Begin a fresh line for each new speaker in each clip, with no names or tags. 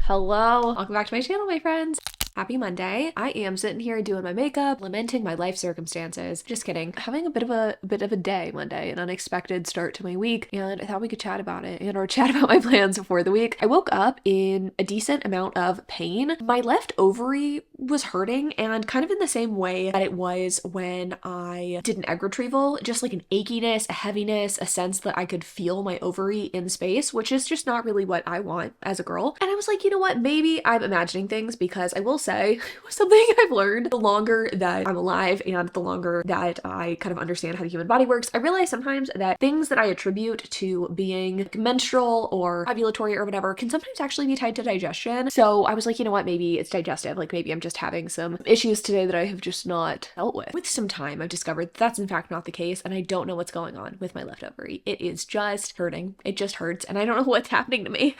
Hello, welcome back to my channel, my friends. Happy Monday. I am sitting here doing my makeup, lamenting my life circumstances. Just kidding. Having a bit of a day Monday, an unexpected start to my week, and I thought we could chat about it or chat about my plans for the week. I woke up in a decent amount of pain. My left ovary was hurting, and kind of in the same way that it was when I did an egg retrieval, just like an achiness, a heaviness, a sense that I could feel my ovary in space, which is just not really what I want as a girl. And I was like, you know what, maybe I'm imagining things, because I will say something I've learned the longer that I'm alive and the longer that I kind of understand how the human body works. I realize sometimes that things that I attribute to being menstrual or ovulatory or whatever can sometimes actually be tied to digestion. So I was like, you know what, maybe it's digestive. Like maybe I'm just having some issues today that I have just not dealt with. With some time, I've discovered that's in fact not the case, and I don't know what's going on with my left ovary. It is just hurting. It just hurts, and I don't know what's happening to me.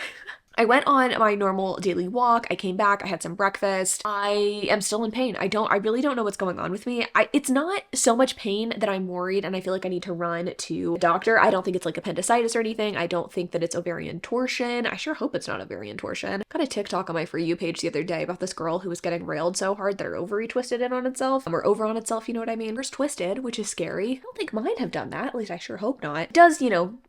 I went on my normal daily walk. I came back. I had some breakfast. I am still in pain. I really don't know what's going on with me. It's not so much pain that I'm worried and I feel like I need to run to a doctor. I don't think it's like appendicitis or anything. I don't think that it's ovarian torsion. I sure hope it's not ovarian torsion. Got a TikTok on my For You page the other day about this girl who was getting railed so hard that her ovary twisted in on itself, or over on itself, you know what I mean? Hers twisted, which is scary. I don't think mine have done that. At least I sure hope not. It does,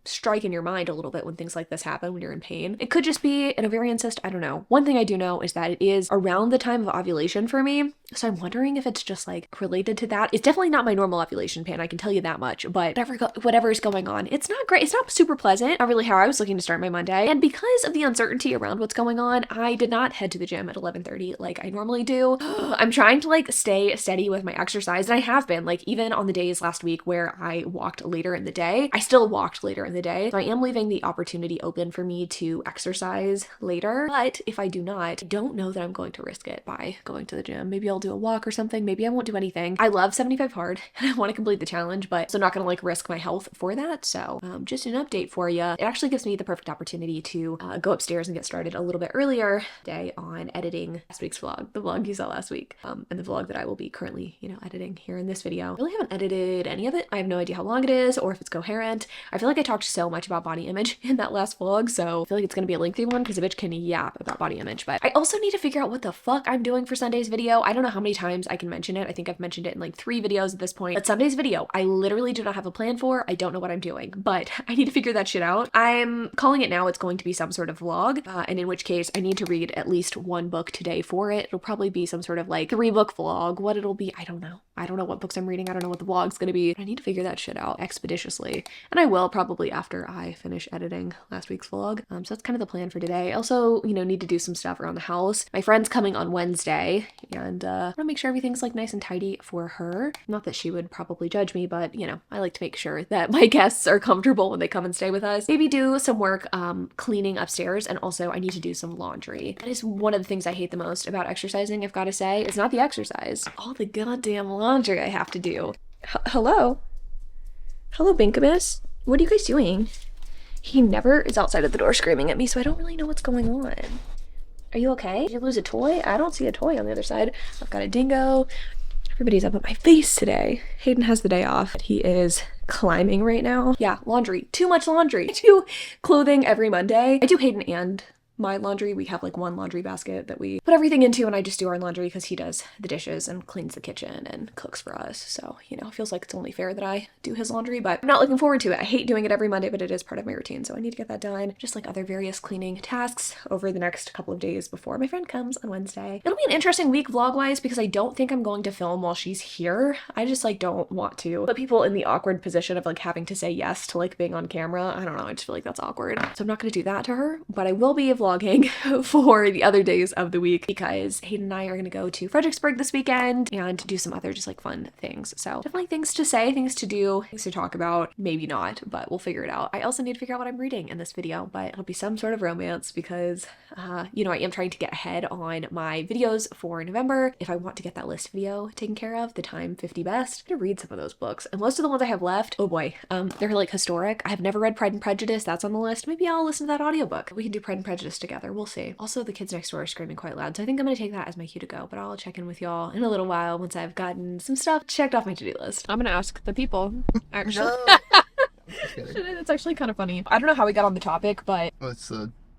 strike in your mind a little bit when things like this happen, when you're in pain. It could just be an ovarian cyst. I don't know. One thing I do know is that it is around the time of ovulation for me. So I'm wondering if it's just like related to that. It's definitely not my normal ovulation pain. I can tell you that much, but whatever is going on, it's not great. It's not super pleasant. Not really how I was looking to start my Monday. And because of the uncertainty around what's going on, I did not head to the gym at 11:30 like I normally do. I'm trying to like stay steady with my exercise. And I have been, like, even on the days last week where I walked later in the day, I still walked later in the day. So I am leaving the opportunity open for me to exercise later. But if I do not, I don't know that I'm going to risk it by going to the gym. Maybe I'll do a walk or something. Maybe I won't do anything. I love 75 hard and I want to complete the challenge, but I'm not going to like risk my health for that. So just an update for you. It actually gives me the perfect opportunity to go upstairs and get started a little bit earlier today on editing last week's vlog, the vlog you saw last week, and the vlog that I will be currently, editing here in this video. I really haven't edited any of it. I have no idea how long it is or if it's coherent. I feel like I talked so much about body image in that last vlog, so I feel like it's going to be a lengthy one because a bitch can yap about body image. But I also need to figure out what the fuck I'm doing for Sunday's video. I don't know how many times I can mention it. I think I've mentioned it in like 3 videos at this point. But Sunday's video, I literally do not have a plan for. I don't know what I'm doing, but I need to figure that shit out. I'm calling it now. It's going to be some sort of vlog, and in which case I need to read at least 1 book today for it. It'll probably be some sort of like 3-book vlog. What it'll be, I don't know. I don't know what books I'm reading. I don't know what the vlog's gonna be. I need to figure that shit out expeditiously. And I will probably after I finish editing last week's vlog. So that's kind of the plan for today. I also, need to do some stuff around the house. My friend's coming on Wednesday, and I want to make sure everything's like nice and tidy for her. Not that she would probably judge me, but I like to make sure that my guests are comfortable when they come and stay with us. Maybe do some work cleaning upstairs, and also I need to do some laundry. That is one of the things I hate the most about exercising, I've got to say. It's not the exercise. All the goddamn laundry I have to do. Hello? Hello, Binkamus? What are you guys doing? He never is outside of the door screaming at me, so I don't really know what's going on. Are you okay? Did you lose a toy? I don't see a toy on the other side. I've got a dingo. Everybody's up at my face today. Hayden has the day off. He is climbing right now. Yeah, laundry. Too much laundry. I do clothing every Monday. I do Hayden and my laundry. We have like one laundry basket that we put everything into, and I just do our laundry because he does the dishes and cleans the kitchen and cooks for us. So, it feels like it's only fair that I do his laundry, but I'm not looking forward to it. I hate doing it every Monday, but it is part of my routine. So I need to get that done. Just like other various cleaning tasks over the next couple of days before my friend comes on Wednesday. It'll be an interesting week vlog-wise because I don't think I'm going to film while she's here. I just like don't want to put people in the awkward position of like having to say yes to like being on camera. I don't know. I just feel like that's awkward. So I'm not going to do that to her, but I will be vlogging for the other days of the week because Hayden and I are going to go to Fredericksburg this weekend and do some other just like fun things. So definitely things to say, things to do, things to talk about. Maybe not, but we'll figure it out. I also need to figure out what I'm reading in this video, but it'll be some sort of romance because, I am trying to get ahead on my videos for November. If I want to get that list video taken care of, the Time 50 Best, I'm gonna read some of those books. And most of the ones I have left, oh boy, they're like historic. I have never read Pride and Prejudice. That's on the list. Maybe I'll listen to that audiobook. We can do Pride and Prejudice together. We'll see. Also, the kids next door are screaming quite loud, so I think I'm gonna take that as my cue to go, but I'll check in with y'all in a little while once I've gotten some stuff checked off my to-do list. I'm gonna ask the people, actually. No. It's actually kind of funny. I don't know how we got on the topic, but
Oh, it's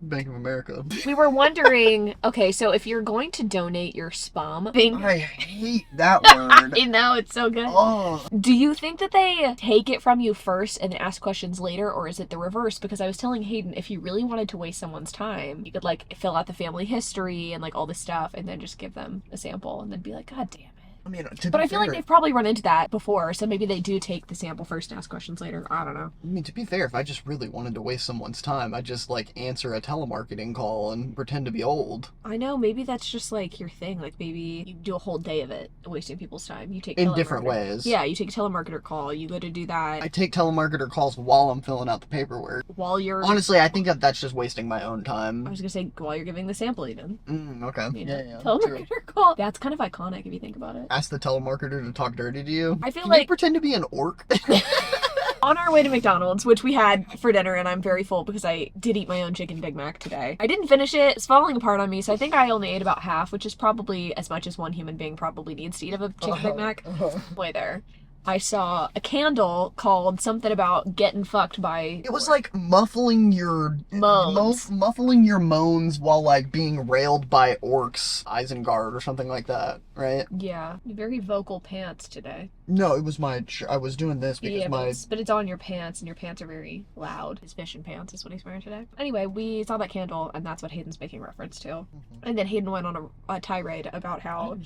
Bank of America.
We were wondering, okay, so if you're going to donate your spum,
I hate that word.
I know, it's so good.
Oh.
Do you think that they take it from you first and then ask questions later, or is it the reverse? Because I was telling Hayden, if you really wanted to waste someone's time, you could like fill out the family history and like all this stuff and then just give them a sample and then be like, God damn it.
I mean,
but I feel like they've probably run into that before, so maybe they do take the sample first and ask questions later. I don't know.
I mean, to be fair, if I just really wanted to waste someone's time, I'd just, like, answer a telemarketing call and pretend to be old.
I know, maybe that's just, like, your thing. Like, maybe you do a whole day of it, wasting people's time. You take
in different ways.
Yeah, you take a telemarketer call, you go to do that.
I take telemarketer calls while I'm filling out the paperwork.
While you're...
Honestly, I think that's just wasting my own time.
I was gonna say, while you're giving the sample, even.
Okay.
You know,
yeah.
Telemarketer call. That's kind of iconic if you think about it.
Ask the telemarketer to talk dirty to you.
I feel
Can
like
you pretend to be an orc.
On our way to McDonald's, which we had for dinner, and I'm very full because I did eat my own chicken Big Mac today. I didn't finish it. It's falling apart on me, so I think I only ate about half, which is probably as much as one human being probably needs to eat of a chicken Big Mac. Way there. I saw a candle called something about getting fucked by...
It was like muffling your...
moans.
Muffling your moans while like being railed by orcs, Isengard or something like that, right?
Yeah. Very vocal pants today.
No, it was I was doing this because
yeah, but it's on your pants, and your pants are very loud. His fishing pants is what he's wearing today. Anyway, we saw that candle, and that's what Hayden's making reference to. Mm-hmm. And then Hayden went on a tirade about how...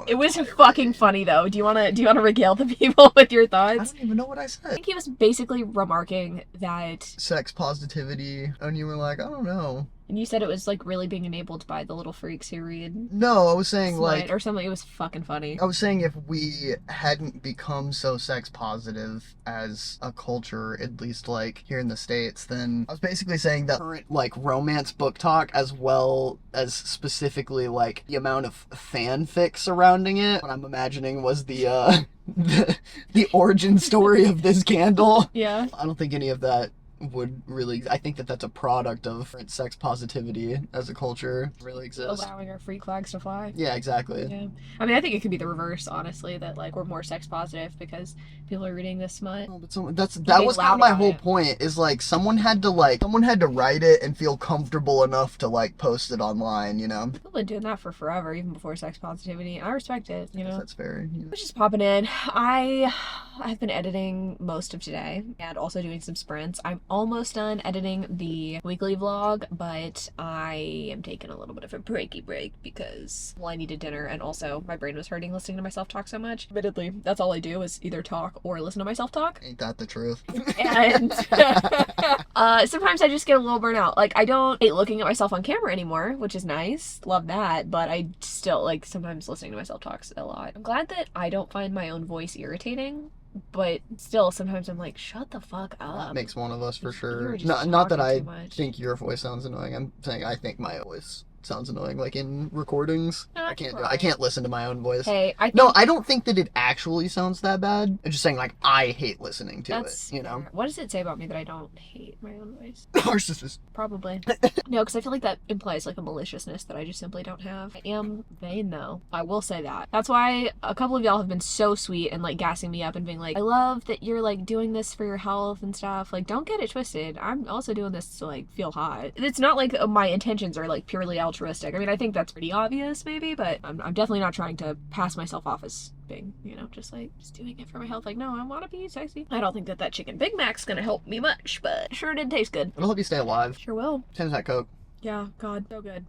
It was fucking funny, though. Do you want to regale the people with your thoughts?
I don't even know what I said.
I think he was basically remarking that...
sex positivity, and you were like, I don't know.
And you said it was, like, really being enabled by the little freaks who read...
No, I was saying, like...
or something. It was fucking funny.
I was saying if we hadn't become so sex positive as a culture, at least, like, here in the States, then I was basically saying that current, like, romance book talk, as well as specifically, like, the amount of fanfic surrounding it, what I'm imagining was the origin story of this candle.
Yeah.
I don't think any of that would really... I think that that's a product of sex positivity as a culture really exists.
Allowing our freak flags to fly.
Yeah, exactly.
Yeah. I mean, I think it could be the reverse, honestly, that, like, we're more sex positive because people are reading this smut.
Oh, but that was kind of my whole point, is, like, someone had to write it and feel comfortable enough to, like, post it online, you know?
People have been doing that for forever, even before sex positivity. I respect it, you know?
That's fair. Yeah.
Which is popping in. I've been editing most of today and also doing some sprints. I'm almost done editing the weekly vlog, but I am taking a little bit of a break because, well, I needed dinner, and also my brain was hurting listening to myself talk so much. Admittedly, that's all I do is either talk or listen to myself talk.
Ain't that the truth?
And sometimes I just get a little burnt out. Like, I don't hate looking at myself on camera anymore, which is nice. Love that. But I still, like, sometimes listening to myself talks a lot. I'm glad that I don't find my own voice irritating. But still, sometimes I'm like, shut the fuck up.
That makes one of us for sure.
Not
that I think your voice sounds annoying. I'm saying I think my voice sounds annoying, like in recordings. I can't listen to my own voice.
Hey, I
don't think that it actually sounds that bad. I'm just saying, like, I hate listening to it, you know?
What does it say about me that I don't hate my own voice?
Narcissist.
Probably. No, because I feel like that implies, like, a maliciousness that I just simply don't have. I am vain, though. I will say that. That's why a couple of y'all have been so sweet and, like, gassing me up and being like, I love that you're, like, doing this for your health and stuff. Like, don't get it twisted. I'm also doing this to, like, feel hot. It's not like my intentions are, like, purely altruistic. I mean, I think that's pretty obvious, maybe, but I'm definitely not trying to pass myself off as being, you know, just doing it for my health. Like, no, I want to be sexy. I don't think that chicken Big Mac's gonna help me much, but sure did taste good.
It'll help you stay alive.
Sure will.
Same as that Coke.
Yeah, God, so good.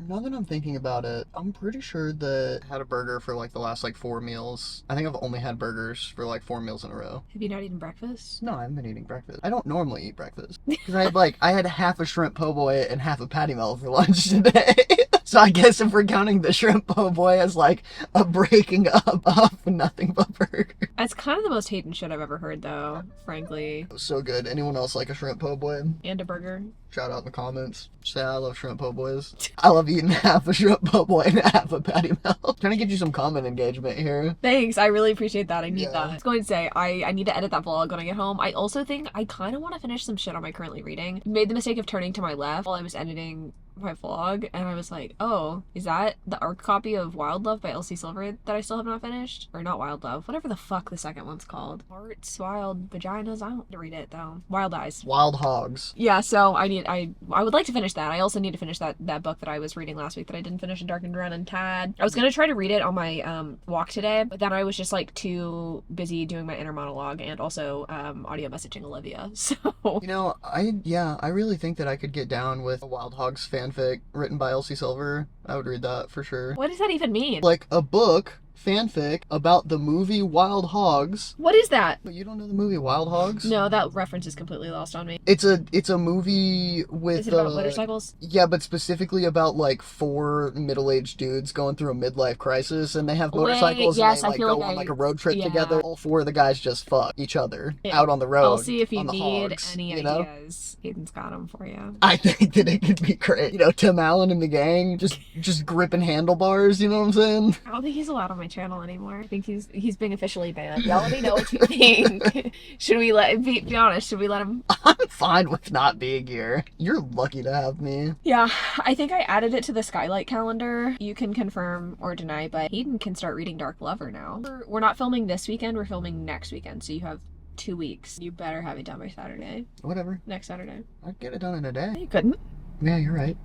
Now that I'm thinking about it, I'm pretty sure that I had a burger for, like, the last, like, 4 meals. I think I've only had burgers for, like, 4 meals in a row.
Have you not eaten breakfast?
No, I haven't been eating breakfast. I don't normally eat breakfast. Because I had half a shrimp po' boy and half a patty melt for lunch today. So I guess if we're counting the shrimp po' boy as, like, a breaking up of nothing but burger.
That's kind of the most hating shit I've ever heard, though, frankly.
It was so good. Anyone else like a shrimp po' boy?
And a burger?
Shout out in the comments. Say I love shrimp po' boys. I love eating half a shrimp po' boy and half a patty melt. Trying to get you some comment engagement here.
Thanks, I really appreciate that. I need that. I was going to say, I need to edit that vlog when I get home. I also think I kind of want to finish some shit I'm currently reading. Made the mistake of turning to my left while I was editing my vlog, and I was like, oh, is that the art copy of Wild Love by Elsie Silver that I still have not finished? Or not Wild Love, whatever the fuck the second one's called. Hearts, Wild Vaginas, I don't want to read it though. Wild Eyes.
Wild Hogs.
Yeah, so I would like to finish that. I also need to finish that book that I was reading last week that I didn't finish in Dark and Run and Tad. I was gonna try to read it on my walk today, but then I was just like too busy doing my inner monologue and also audio messaging Olivia. So
I really think that I could get down with a Wild Hogs fanfic written by Elsie Silver. I would read that for sure.
what does that even mean?
Like a book fanfic about the movie Wild Hogs.
What is that?
But you don't know the movie Wild Hogs?
No, that reference is completely lost on me.
It's a movie with
Is it about motorcycles?
Yeah, but specifically about like 4 middle-aged dudes going through a midlife crisis, and they have motorcycles
yes,
and
I
they
feel
like go
like
on like a road trip
yeah.
together. All 4 of the guys just fuck each other out on the road.
I'll see if you
on the
need
hogs,
any
you know?
ideas. Hayden's got them for you.
I think that it could be great. You know, Tim Allen and the gang just gripping handlebars, you know what I'm saying?
I don't think he's allowed on my channel anymore. I think he's being officially banned. Y'all let me know what you think. Should we be honest, should we let him?
I'm fine with not being here. You're lucky to have me.
Yeah, I think I added it to the Skylight calendar. You can confirm or deny, but Hayden can start reading Dark Lover now. We're not filming this weekend, we're filming next weekend, so you have 2 weeks. You better have it done by Saturday.
Whatever.
Next Saturday.
I'd get it done in a day.
You couldn't.
Yeah, you're right.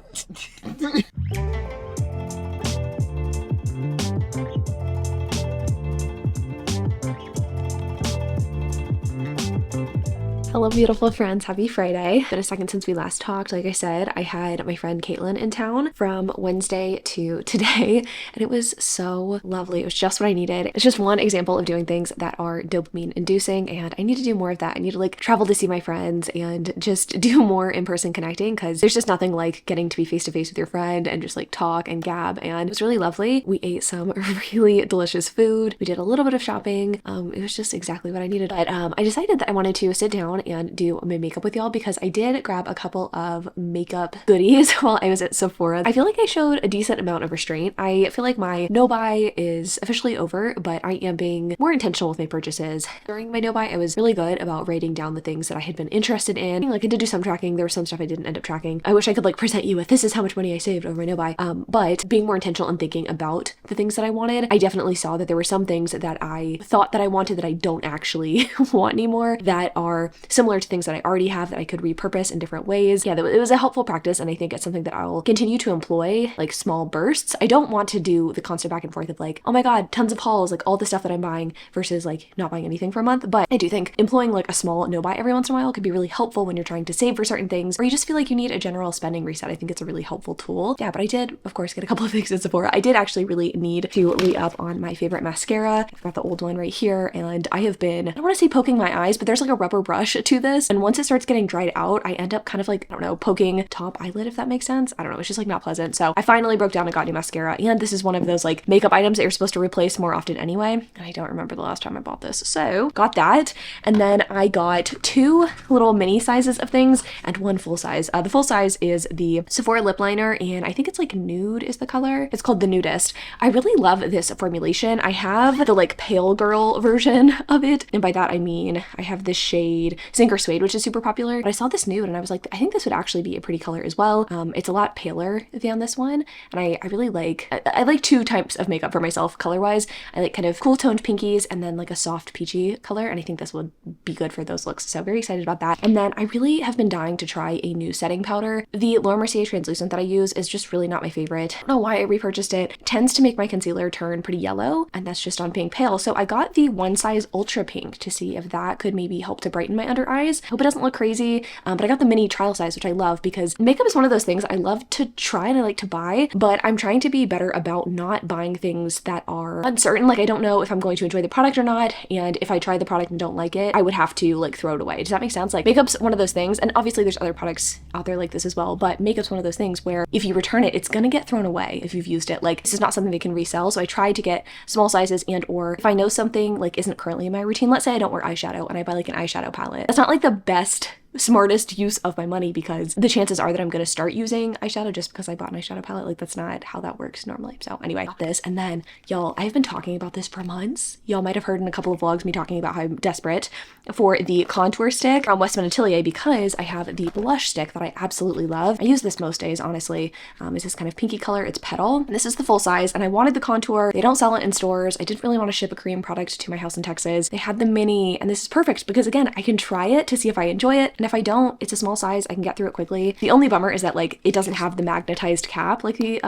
Hello, beautiful friends. Happy Friday. Been a second since we last talked. Like I said, I had my friend Caitlin in town from Wednesday to today, and it was so lovely. It was just what I needed. It's just one example of doing things that are dopamine inducing, and I need to do more of that. I need to like travel to see my friends and just do more in-person connecting, because there's just nothing like getting to be face-to-face with your friend and just like talk and gab, and it was really lovely. We ate some really delicious food. We did a little bit of shopping. It was just exactly what I needed. But I decided that I wanted to sit down and do my makeup with y'all, because I did grab a couple of makeup goodies while I was at Sephora. I feel like I showed a decent amount of restraint. I feel like my no buy is officially over, but I am being more intentional with my purchases. During my no buy, I was really good about writing down the things that I had been interested in. Like I did do some tracking. There was some stuff I didn't end up tracking. I wish I could like present you with this is how much money I saved over my no buy. But being more intentional and thinking about the things that I wanted, I definitely saw that there were some things that I thought that I wanted that I don't actually want anymore, that are similar to things that I already have that I could repurpose in different ways. Yeah, it was a helpful practice, and I think it's something that I'll continue to employ, like small bursts. I don't want to do the constant back and forth of like, oh my god, tons of hauls, like all the stuff that I'm buying versus like not buying anything for a month. But I do think employing like a small no buy every once in a while could be really helpful when you're trying to save for certain things, or you just feel like you need a general spending reset. I think it's a really helpful tool. Yeah, but I did, of course, get a couple of things at Sephora. I did actually really need to re-up on my favorite mascara. I've got the old one right here, and I have been, I don't want to say poking my eyes, but there's like a rubber brush to this, and once it starts getting dried out, I end up kind of like, I don't know, poking top eyelid, if that makes sense. I don't know, it's just like not pleasant. So I finally broke down and got new mascara, and this is one of those like makeup items that you're supposed to replace more often anyway, and I don't remember the last time I bought this. So got that, and then I got 2 little mini sizes of things and 1 full size. The full size is the Sephora lip liner, and I think it's like nude is the color. It's called the Nudist. I really love this formulation. I have the like pale girl version of it, and by that I mean I have this shade Zinc Suede, which is super popular, but I saw this nude and I was like, I think this would actually be a pretty color as well. It's a lot paler than this one, and I really like, I like 2 types of makeup for myself color wise. I like kind of cool toned pinkies and then like a soft peachy color, and I think this would be good for those looks, so very excited about that. And then I really have been dying to try a new setting powder. The Laura Mercier translucent that I use is just really not my favorite. I don't know why I repurchased it. It tends to make my concealer turn pretty yellow, and that's just on being pale, so I got the one size ultra pink to see if that could maybe help to brighten my under eyes. Hope it doesn't look crazy, but I got the mini trial size, which I love, because makeup is one of those things I love to try and I like to buy, but I'm trying to be better about not buying things that are uncertain. Like I don't know if I'm going to enjoy the product or not, and if I try the product and don't like it, I would have to like throw it away. Does that make sense? Like makeup's one of those things, and obviously there's other products out there like this as well, but makeup's one of those things where if you return it, it's gonna get thrown away if you've used it. Like this is not something they can resell, so I try to get small sizes, and or if I know something like isn't currently in my routine, let's say I don't wear eyeshadow and I buy like an eyeshadow palette, that's not like the best smartest use of my money, because the chances are that I'm going to start using eyeshadow just because I bought an eyeshadow palette. Like, that's not how that works normally. So anyway, got this. And then y'all, I've been talking about this for months. Y'all might have heard in a couple of vlogs me talking about how I'm desperate for the contour stick from Westman Atelier, because I have the blush stick that I absolutely love. I use this most days, honestly. It's this kind of pinky color. It's Petal. And this is the full size, and I wanted the contour. They don't sell it in stores. I didn't really want to ship a Korean product to my house in Texas. They had the mini, and this is perfect because, again, I can try it to see if I enjoy it. And if I don't, it's a small size. I can get through it quickly. The only bummer is that, like, it doesn't have the magnetized cap like the,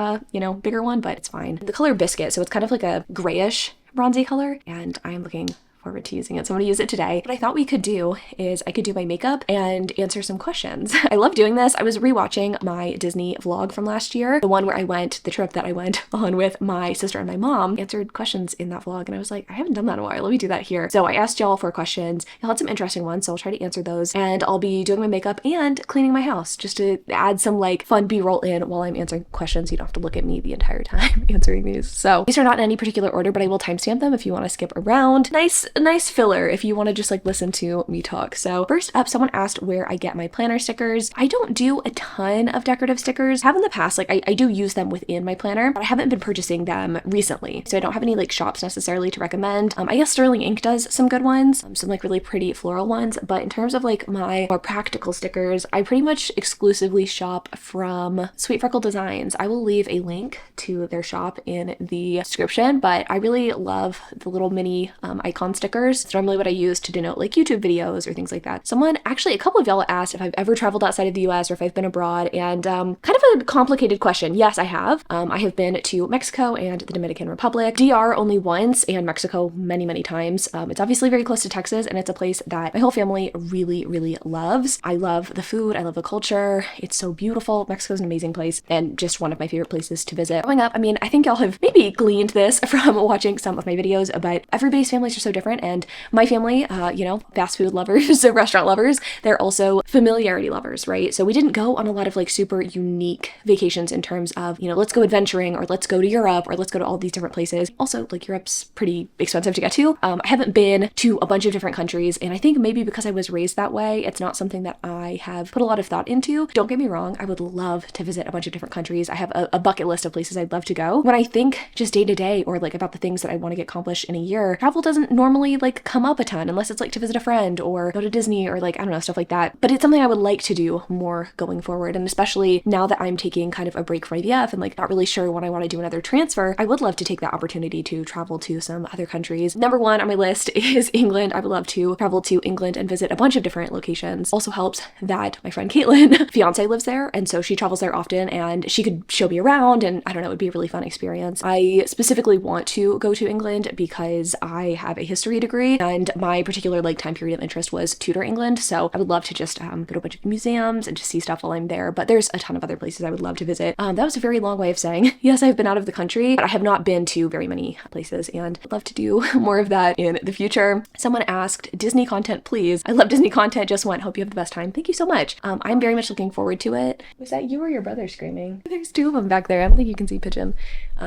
bigger one, but it's fine. The color Biscuit, so it's kind of like a grayish bronzy color, and I'm looking forward to using it. So I'm gonna use it today. What I thought we could do is I could do my makeup and answer some questions. I love doing this. I was rewatching my Disney vlog from last year, the one where I went, the trip that I went on with my sister and my mom, answered questions in that vlog. And I was like, I haven't done that in a while. Let me do that here. So I asked y'all for questions. Y'all had some interesting ones, so I'll try to answer those. And I'll be doing my makeup and cleaning my house just to add some like fun B-roll in while I'm answering questions. You don't have to look at me the entire time answering these. So these are not in any particular order, but I will timestamp them if you want to skip around. Nice filler if you want to just like listen to me talk. So first up, someone asked where I get my planner stickers. I don't do a ton of decorative stickers. I have in the past, like I do use them within my planner, but I haven't been purchasing them recently. So I don't have any like shops necessarily to recommend. I guess Sterling Ink does some good ones, some like really pretty floral ones, but in terms of like my more practical stickers, I pretty much exclusively shop from Sweet Freckle Designs. I will leave a link to their shop in the description, but I really love the little mini icon stickers. It's normally what I use to denote like YouTube videos or things like that. A couple of y'all asked if I've ever traveled outside of the US or if I've been abroad, and kind of a complicated question. Yes, I have. I have been to Mexico and the Dominican Republic, DR only once, and Mexico many times. It's obviously very close to Texas, and it's a place that my whole family really loves. I love the food. I love the culture. It's so beautiful. Mexico's an amazing place and just one of my favorite places to visit. Growing up, I mean, I think y'all have maybe gleaned this from watching some of my videos, but everybody's families are so different, and my family, fast food lovers, so restaurant lovers, they're also familiarity lovers, right? So we didn't go on a lot of like super unique vacations in terms of, let's go adventuring, or let's go to Europe, or let's go to all these different places. Also, like, Europe's pretty expensive to get to. I haven't been to a bunch of different countries, and I think maybe because I was raised that way, it's not something that I have put a lot of thought into. Don't get me wrong, I would love to visit a bunch of different countries. I have a bucket list of places I'd love to go. When I think just day to day, or like about the things that I want to get accomplished in a year, travel doesn't normally like come up a ton unless it's like to visit a friend or go to Disney or like, I don't know, stuff like that. But it's something I would like to do more going forward. And especially now that I'm taking kind of a break from IVF and like not really sure when I want to do another transfer, I would love to take that opportunity to travel to some other countries. Number one on my list is England. I would love to travel to England and visit a bunch of different locations. Also helps that my friend Caitlin, fiance, lives there, and so she travels there often, and she could show me around, and I don't know, it'd be a really fun experience. I specifically want to go to England because I have a history degree, and my particular like time period of interest was Tudor England, so I would love to just go to a bunch of museums and just see stuff while I'm there. But there's a ton of other places I would love to visit. That was a very long way of saying yes, I've been out of the country, but I have not been to very many places, and I'd love to do more of that in the future. Someone asked, Disney content please. I love Disney content, just went. Hope you have the best time. Thank you so much. I'm very much looking forward to it. Was that you or your brother screaming? There's two of them back there. I don't think you can see Pigeon.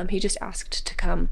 He just asked to come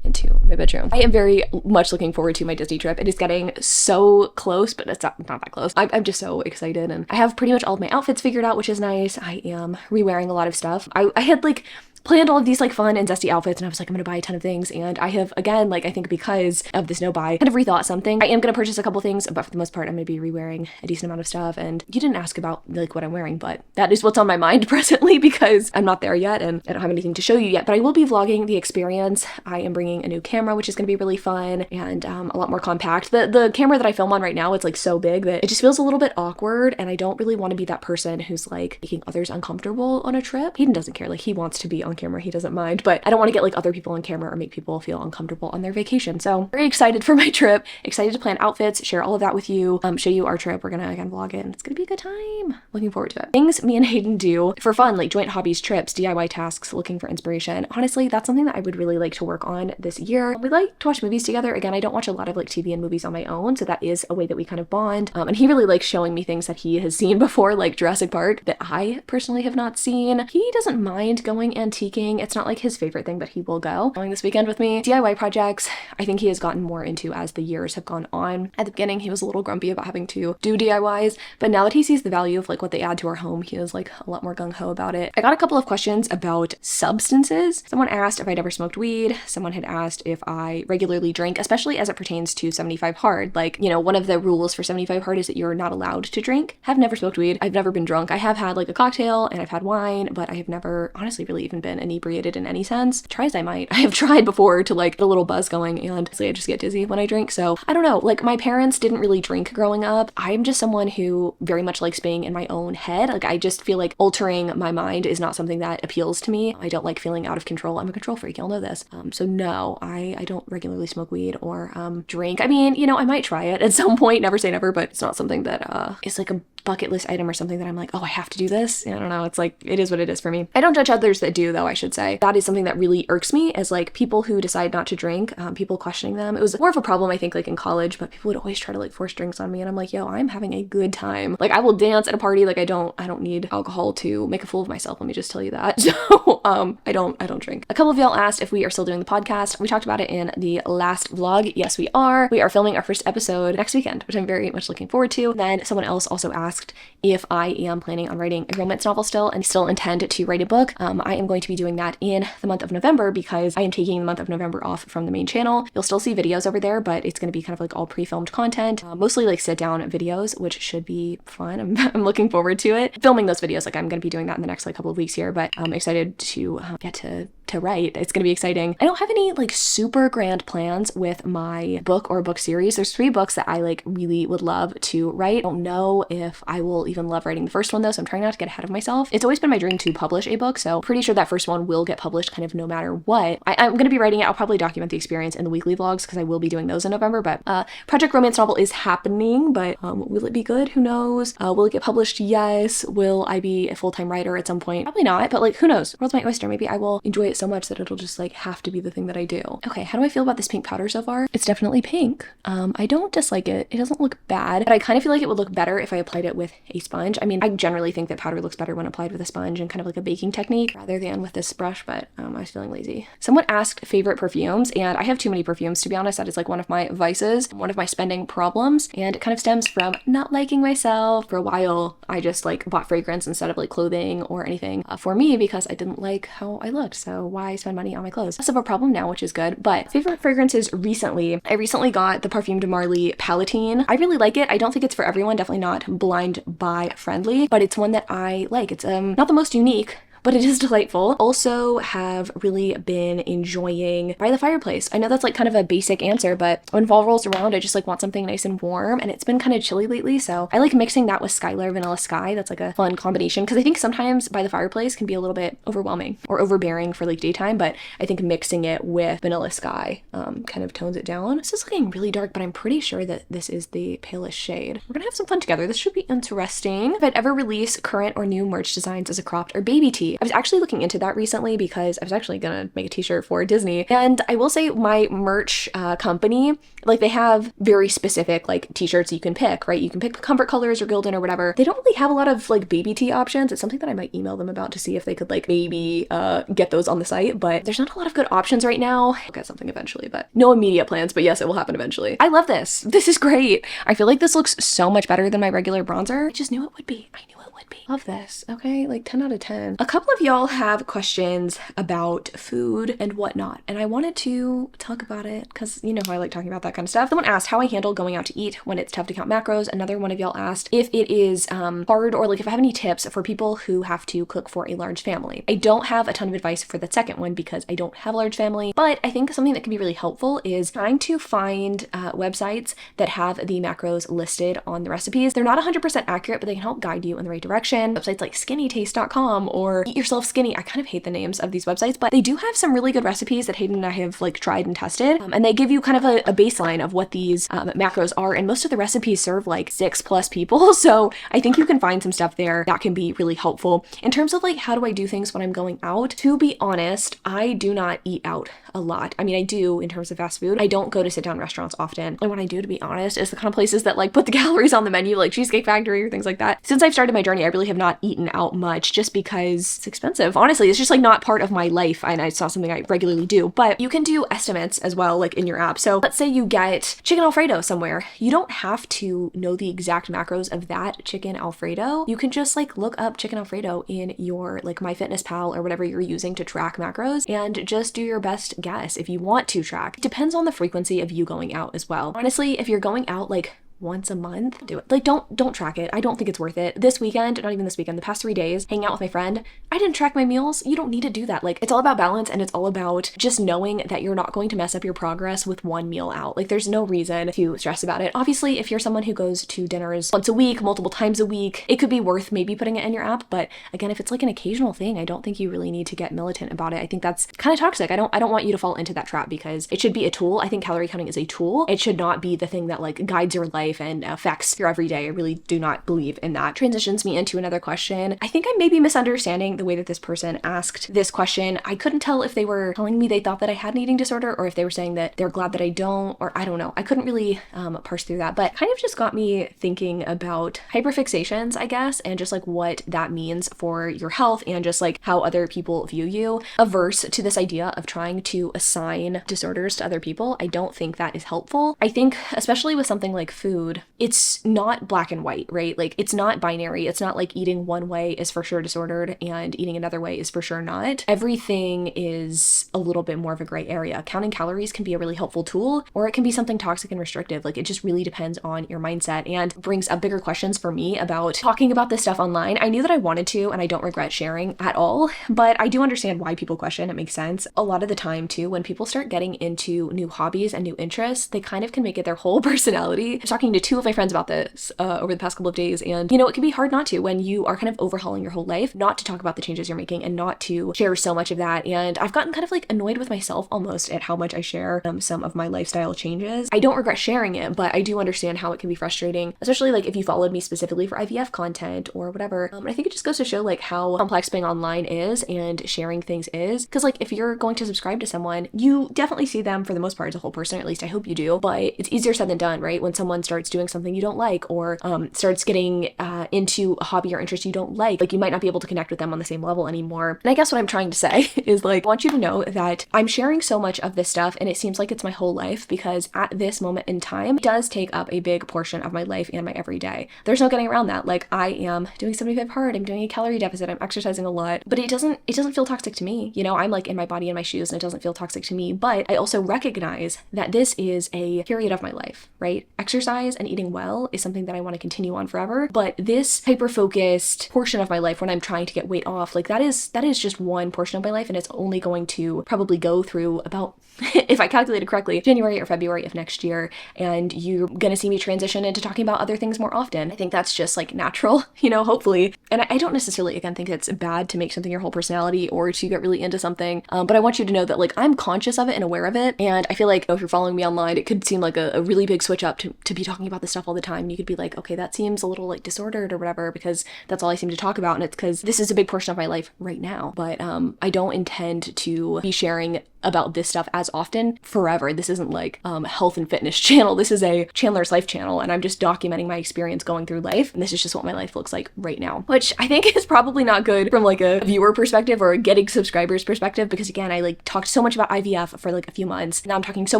into my bedroom. I am very much looking forward to my Disney trip. It is getting so close, but it's not that close. I'm just so excited, and I have pretty much all of my outfits figured out, which is nice. I am re-wearing a lot of stuff. I had like planned all of these like fun and zesty outfits, and I was like, I'm gonna buy a ton of things, and I have, again, like I think because of this no buy, kind of rethought something. I am gonna purchase a couple things, but for the most part I'm gonna be re-wearing a decent amount of stuff. And you didn't ask about like what I'm wearing, but that is what's on my mind presently because I'm not there yet and I don't have anything to show you yet. But I will be vlogging the experience. I am bringing a new camera, which is gonna be really fun and a lot more compact. The camera that I film on right now, it's like so big that it just feels a little bit awkward, and I don't really want to be that person who's like making others uncomfortable on a trip. Hayden doesn't care, like he wants to be on camera, he doesn't mind, but I don't want to get like other people on camera or make people feel uncomfortable on their vacation. So very excited for my trip, excited to plan outfits, share all of that with you, show you our trip. We're gonna again vlog it, and it's gonna be a good time. Looking forward to it. Things me and Hayden do for fun, like joint hobbies, trips, DIY tasks, looking for inspiration. Honestly, that's something that I would really like to work on this year. We like to watch movies together. Again, I don't watch a lot of like TV and movies on my own, so that is a way that we kind of bond. And he really likes showing me things that he has seen before, like Jurassic Park, that I personally have not seen. He doesn't mind going antiquing. It's not like his favorite thing, but he will go. Going this weekend with me. DIY projects, I think he has gotten more into as the years have gone on. At the beginning, he was a little grumpy about having to do DIYs, but now that he sees the value of like what they add to our home, he is like a lot more gung-ho about it. I got a couple of questions about substances. Someone asked if I'd ever smoked weed. Someone had asked if I regularly drink, especially as it pertains to 75 hard. Like, you know, one of the rules for 75 hard is that you're not allowed to drink. I've never smoked weed. I've never been drunk. I have had like a cocktail and I've had wine, but I have never honestly really even been inebriated in any sense. Try as I might. I have tried before to like the little buzz going, and honestly I just get dizzy when I drink. So I don't know, like my parents didn't really drink growing up. I'm just someone who very much likes being in my own head. Like I just feel like altering my mind is not something that appeals to me. I don't like feeling out of control. I'm a control freak, y'all know this. So no, I don't regularly smoke weed or drink. I mean, you know, I might try it at some point, never say never, but it's not something that is like a bucket list item or something that I'm like, oh, I have to do this. I don't know. It's like, it is what it is for me. I don't judge others that do, though, I should say. That is something that really irks me, as like people who decide not to drink, people questioning them. It was more of a problem, I think, like in college, but people would always try to like force drinks on me. And I'm like, yo, I'm having a good time. Like I will dance at a party. Like I don't need alcohol to make a fool of myself. Let me just tell you that. So, I don't drink. A couple of y'all asked if we are still doing the podcast. We talked about it in the last vlog. Yes, we are. We are filming our first episode next weekend, which I'm very much looking forward to. Then someone else also asked if I am planning on writing a romance novel still and still intend to write a book. I am going to be doing that in the month of November because I am taking the month of November off from the main channel. You'll still see videos over there, but it's going to be kind of like all pre-filmed content, mostly like sit down videos, which should be fun. I'm looking forward to it. Filming those videos, like I'm going to be doing that in the next like couple of weeks here, but I'm excited to get to write. It's going to be exciting. I don't have any like super grand plans with my book or book series. There's 3 books that I like really would love to write. I don't know if I will even love writing the first one though, so I'm trying not to get ahead of myself. It's always been my dream to publish a book, so pretty sure that first one will get published kind of no matter what. I'm going to be writing it. I'll probably document the experience in the weekly vlogs because I will be doing those in November, but Project Romance Novel is happening, but will it be good? Who knows? Will it get published? Yes. Will I be a full-time writer at some point? Probably not, but like who knows? World's my oyster. Maybe I will enjoy it so much that it'll just like have to be the thing that I do. Okay, how do I feel about this pink powder so far? It's definitely pink. I don't dislike it. It doesn't look bad, but I kind of feel like it would look better if I applied it with a sponge. I mean, I generally think that powder looks better when applied with a sponge and kind of like a baking technique rather than with this brush, but I was feeling lazy. Someone asked favorite perfumes, and I have too many perfumes, to be honest. That is like one of my vices, one of my spending problems, and it kind of stems from not liking myself. For a while, I just like bought fragrance instead of like clothing or anything for me because I didn't like how I looked, so why spend money on my clothes? Less of a problem now, which is good. But favorite fragrances recently, I recently got the Parfum de Marly Palatine. I really like it. I don't think it's for everyone, definitely not blind buy friendly, but it's one that I like. It's not the most unique, but it is delightful. Also have really been enjoying By the Fireplace. I know that's like kind of a basic answer, but when fall rolls around, I just like want something nice and warm, and it's been kind of chilly lately, so I like mixing that with Skylar Vanilla Sky. That's like a fun combination because I think sometimes By the Fireplace can be a little bit overwhelming or overbearing for like daytime, but I think mixing it with Vanilla Sky kind of tones it down. This is looking really dark, but I'm pretty sure that this is the palest shade. We're gonna have some fun together. This should be interesting. If I'd ever release current or new merch designs as a cropped or baby tee, I was actually looking into that recently because I was actually gonna make a t-shirt for Disney, and I will say my merch company, like they have very specific like t-shirts you can pick, right? You can pick Comfort Colors or Gildan or whatever. They don't really have a lot of like baby tee options. It's something that I might email them about to see if they could like maybe get those on the site, but there's not a lot of good options right now. I'll get something eventually, but no immediate plans, but yes, it will happen eventually. I love this. This is great. I feel like this looks so much better than my regular bronzer. I just knew it would be. I knew it would be. Love this. Okay, like 10 out of 10. A couple of y'all have questions about food and whatnot, and I wanted to talk about it because you know how I like talking about that kind of stuff. Someone asked how I handle going out to eat when it's tough to count macros. Another one of y'all asked if it is hard, or like if I have any tips for people who have to cook for a large family. I don't have a ton of advice for the second one because I don't have a large family, but I think something that can be really helpful is trying to find websites that have the macros listed on the recipes. They're not 100% accurate, but they can help guide you in the right direction. Websites like skinnytaste.com or Eat Yourself Skinny. I kind of hate the names of these websites, but they do have some really good recipes that Hayden and I have like tried and tested. And they give you kind of a baseline of what these macros are. And most of the recipes serve like 6+ people. So I think you can find some stuff there that can be really helpful. In terms of like, how do I do things when I'm going out? To be honest, I do not eat out a lot. I mean, I do in terms of fast food. I don't go to sit down restaurants often. And when I do, to be honest, is the kind of places that like put the calories on the menu, like Cheesecake Factory or things like that. Since I've started my journey, I really have not eaten out much just because it's expensive. Honestly, it's just like not part of my life, and it's not something I regularly do. But you can do estimates as well, like in your app. So let's say you get chicken Alfredo somewhere. You don't have to know the exact macros of that chicken Alfredo. You can just like look up chicken Alfredo in your like MyFitnessPal or whatever you're using to track macros and just do your best guess if you want to track. It depends on the frequency of you going out as well. Honestly, if you're going out like once a month, do it. Like don't track it. I don't think it's worth it. This weekend, not even this weekend, the past 3 days, hanging out with my friend, I didn't track my meals. You don't need to do that. Like, it's all about balance, and it's all about just knowing that you're not going to mess up your progress with one meal out. Like, there's no reason to stress about it. Obviously, if you're someone who goes to dinners once a week, multiple times a week, it could be worth maybe putting it in your app. But again, if it's like an occasional thing, I don't think you really need to get militant about it. I think that's kind of toxic. I don't want you to fall into that trap, because it should be a tool. I think calorie counting is a tool. It should not be the thing that like guides your life and affects your everyday. I really do not believe in that. Transitions me into another question. I think I may be misunderstanding the way that this person asked this question. I couldn't tell if they were telling me they thought that I had an eating disorder, or if they were saying that they're glad that I don't, or I don't know. I couldn't really parse through that, but kind of just got me thinking about hyperfixations, I guess, and just like what that means for your health and just like how other people view you. Averse to this idea of trying to assign disorders to other people. I don't think that is helpful. I think, especially with something like food, it's not black and white, right? Like, it's not binary. It's not like eating one way is for sure disordered and eating another way is for sure not. Everything is a little bit more of a gray area. Counting calories can be a really helpful tool, or it can be something toxic and restrictive. Like, it just really depends on your mindset, and brings up bigger questions for me about talking about this stuff online. I knew that I wanted to, and I don't regret sharing at all, but I do understand why people question. It makes sense. A lot of the time too, when people start getting into new hobbies and new interests, they kind of can make it their whole personality. I was talking to two of my friends about this over the past couple of days, and you know, it can be hard not to when you are kind of overhauling your whole life, not to talk about the changes you're making and not to share so much of that. And I've gotten kind of like annoyed with myself almost at how much I share some of my lifestyle changes. I don't regret sharing it, but I do understand how it can be frustrating, especially like if you followed me specifically for IVF content or whatever. I think it just goes to show like how complex being online is and sharing things is, because like if you're going to subscribe to someone, you definitely see them for the most part as a whole person, or at least I hope you do, but it's easier said than done, right? When someone starts doing something you don't like, or starts getting into a hobby or interest you don't like you might not be able to connect with them on the same level anymore. And I guess what I'm trying to say is like, I want you to know that I'm sharing so much of this stuff, and it seems like it's my whole life, because at this moment in time, it does take up a big portion of my life and my everyday. There's no getting around that. Like, I am doing 75 hard, I'm doing a calorie deficit, I'm exercising a lot, but it doesn't feel toxic to me. You know, I'm like in my body and my shoes, and it doesn't feel toxic to me. But I also recognize that this is a period of my life, right? Exercise and eating well is something that I want to continue on forever. But this hyper-focused portion of my life when I'm trying to get weight off, like that is just one portion of my life, and it's only going to probably go through about, if I calculated correctly, January or February of next year, and you're gonna see me transition into talking about other things more often. I think that's just like natural, you know, hopefully. And I don't necessarily, again, think it's bad to make something your whole personality or to get really into something, but I want you to know that like I'm conscious of it and aware of it, and I feel like if you're following me online, it could seem like a really big switch up to be talking about this stuff all the time. You could be like, okay, that seems a little like disordered or whatever, because that's all I seem to talk about, and it's because this is a big portion of my life right now. But I don't intend to be sharing about this stuff as often forever. This isn't like health and fitness channel. This is a Chandler's Life channel, and I'm just documenting my experience going through life, and this is just what my life looks like right now, which I think is probably not good from like a viewer perspective or a getting subscribers perspective, because again, I like talked so much about IVF for like a few months. Now I'm talking so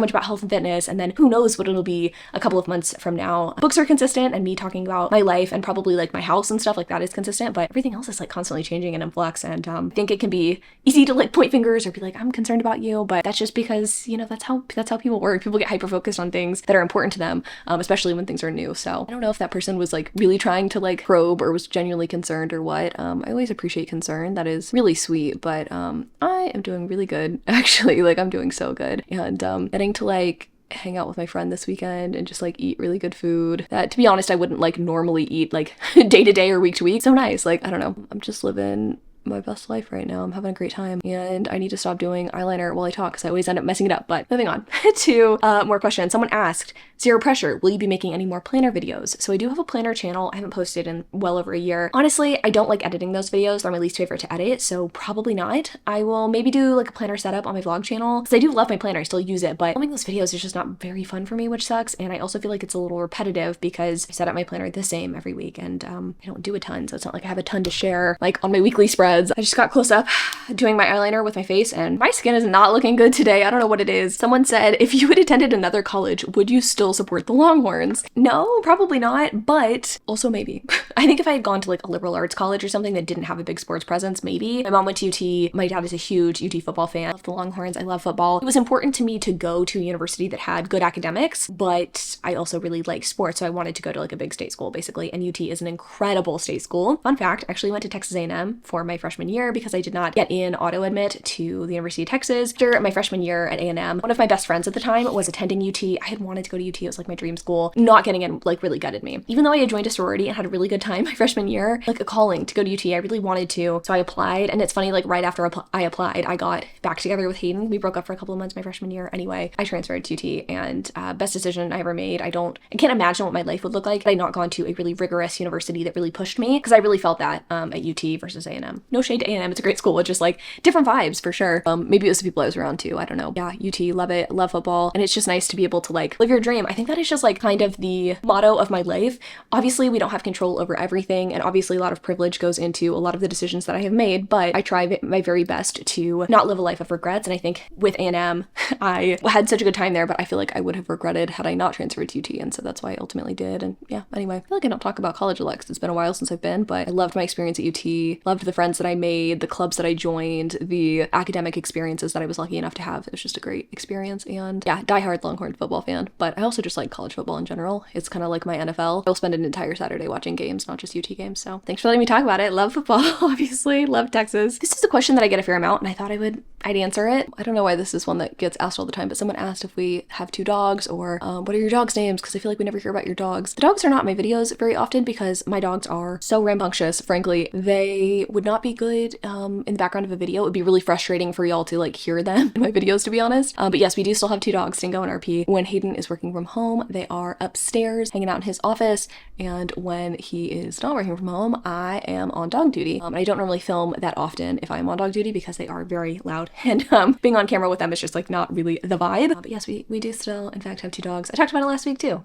much about health and fitness, and then who knows what it'll be a couple of months from now. Books are consistent, and me talking about my life and probably like my house and stuff like that is consistent, but everything else is like constantly changing and in flux. And I think it can be easy to like point fingers or be like, I'm concerned about you, but that's just because, you know, that's how people work. People get hyper focused on things that are important to them, especially when things are new. So I don't know if that person was like really trying to like probe or was genuinely concerned or what. I always appreciate concern. That is really sweet, but I am doing really good, actually. Like, I'm doing so good, and getting to like hang out with my friend this weekend and just like eat really good food that, to be honest, I wouldn't like normally eat like day to day or week to week. So nice. Like, I don't know, I'm just living my best life right now. I'm having a great time, and I need to stop doing eyeliner while I talk because I always end up messing it up. But moving on to more questions. Someone asked, zero pressure, will you be making any more planner videos? So I do have a planner channel. I haven't posted in well over a year. Honestly, I don't like editing those videos. They're my least favorite to edit, so probably not. I will maybe do like a planner setup on my vlog channel because I do love my planner. I still use it, but filming those videos is just not very fun for me, which sucks. And I also feel like it's a little repetitive because I set up my planner the same every week, and I don't do a ton, so it's not like I have a ton to share like on my weekly spreads. I just got close up doing my eyeliner with my face, and my skin is not looking good today. I don't know what it is. Someone said, if you had attended another college, would you still support the Longhorns? No, probably not, but also maybe. I think if I had gone to like a liberal arts college or something that didn't have a big sports presence, maybe. My mom went to UT. My dad is a huge UT football fan. I love the Longhorns. I love football. It was important to me to go to a university that had good academics, but I also really like sports, so I wanted to go to like a big state school basically, and UT is an incredible state school. Fun fact, I actually went to Texas A&M for my freshman year because I did not get in auto admit to the University of Texas. After my freshman year at A&M, one of my best friends at the time was attending UT. I had wanted to go to UT. It was like my dream school. Not getting in like really gutted me. Even though I had joined a sorority and had a really good time my freshman year, like a calling to go to UT, I really wanted to. So I applied, and it's funny, like right after I applied, I got back together with Hayden. We broke up for a couple of months my freshman year. Anyway, I transferred to UT, and best decision I ever made. I can't imagine what my life would look like had I not gone to a really rigorous university that really pushed me, because I really felt that at UT versus A&M. No shade to A&M, it's a great school. It's just like different vibes for sure. Maybe it was the people I was around too. I don't know. Yeah, UT, love it, love football, and it's just nice to be able to like live your dream. I think that is just like kind of the motto of my life. Obviously, we don't have control over everything, and obviously a lot of privilege goes into a lot of the decisions that I have made, but I try my very best to not live a life of regrets. And I think with A&M, I had such a good time there, but I feel like I would have regretted had I not transferred to UT, and so that's why I ultimately did. And yeah, anyway, I feel like I don't talk about college a lot because it's been a while since I've been, but I loved my experience at UT, loved the friends that I made, the clubs that I joined, the academic experiences that I was lucky enough to have. It was just a great experience, and yeah, diehard Longhorn football fan, but I also just like college football in general. It's kind of like my NFL. I'll spend an entire Saturday watching games, not just UT games, so thanks for letting me talk about it. Love football, obviously, love Texas. This is a question that I get a fair amount, and I thought I'd answer it. I don't know why this is one that gets asked all the time, but someone asked if we have 2 dogs, or what are your dogs' names, because I feel like we never hear about your dogs. The dogs are not in my videos very often because my dogs are so rambunctious, frankly. They would not be good in the background of a video. It would be really frustrating for y'all to like hear them in my videos, to be honest. But yes, we do still have 2 dogs, Dingo and RP. When Hayden is working from home, they are upstairs hanging out in his office, and when he is not working from home, I am on dog duty. I don't normally film that often if I'm on dog duty because they are very loud, and being on camera with them is just like not really the vibe. But yes, we do still in fact have 2 dogs. I talked about it last week too.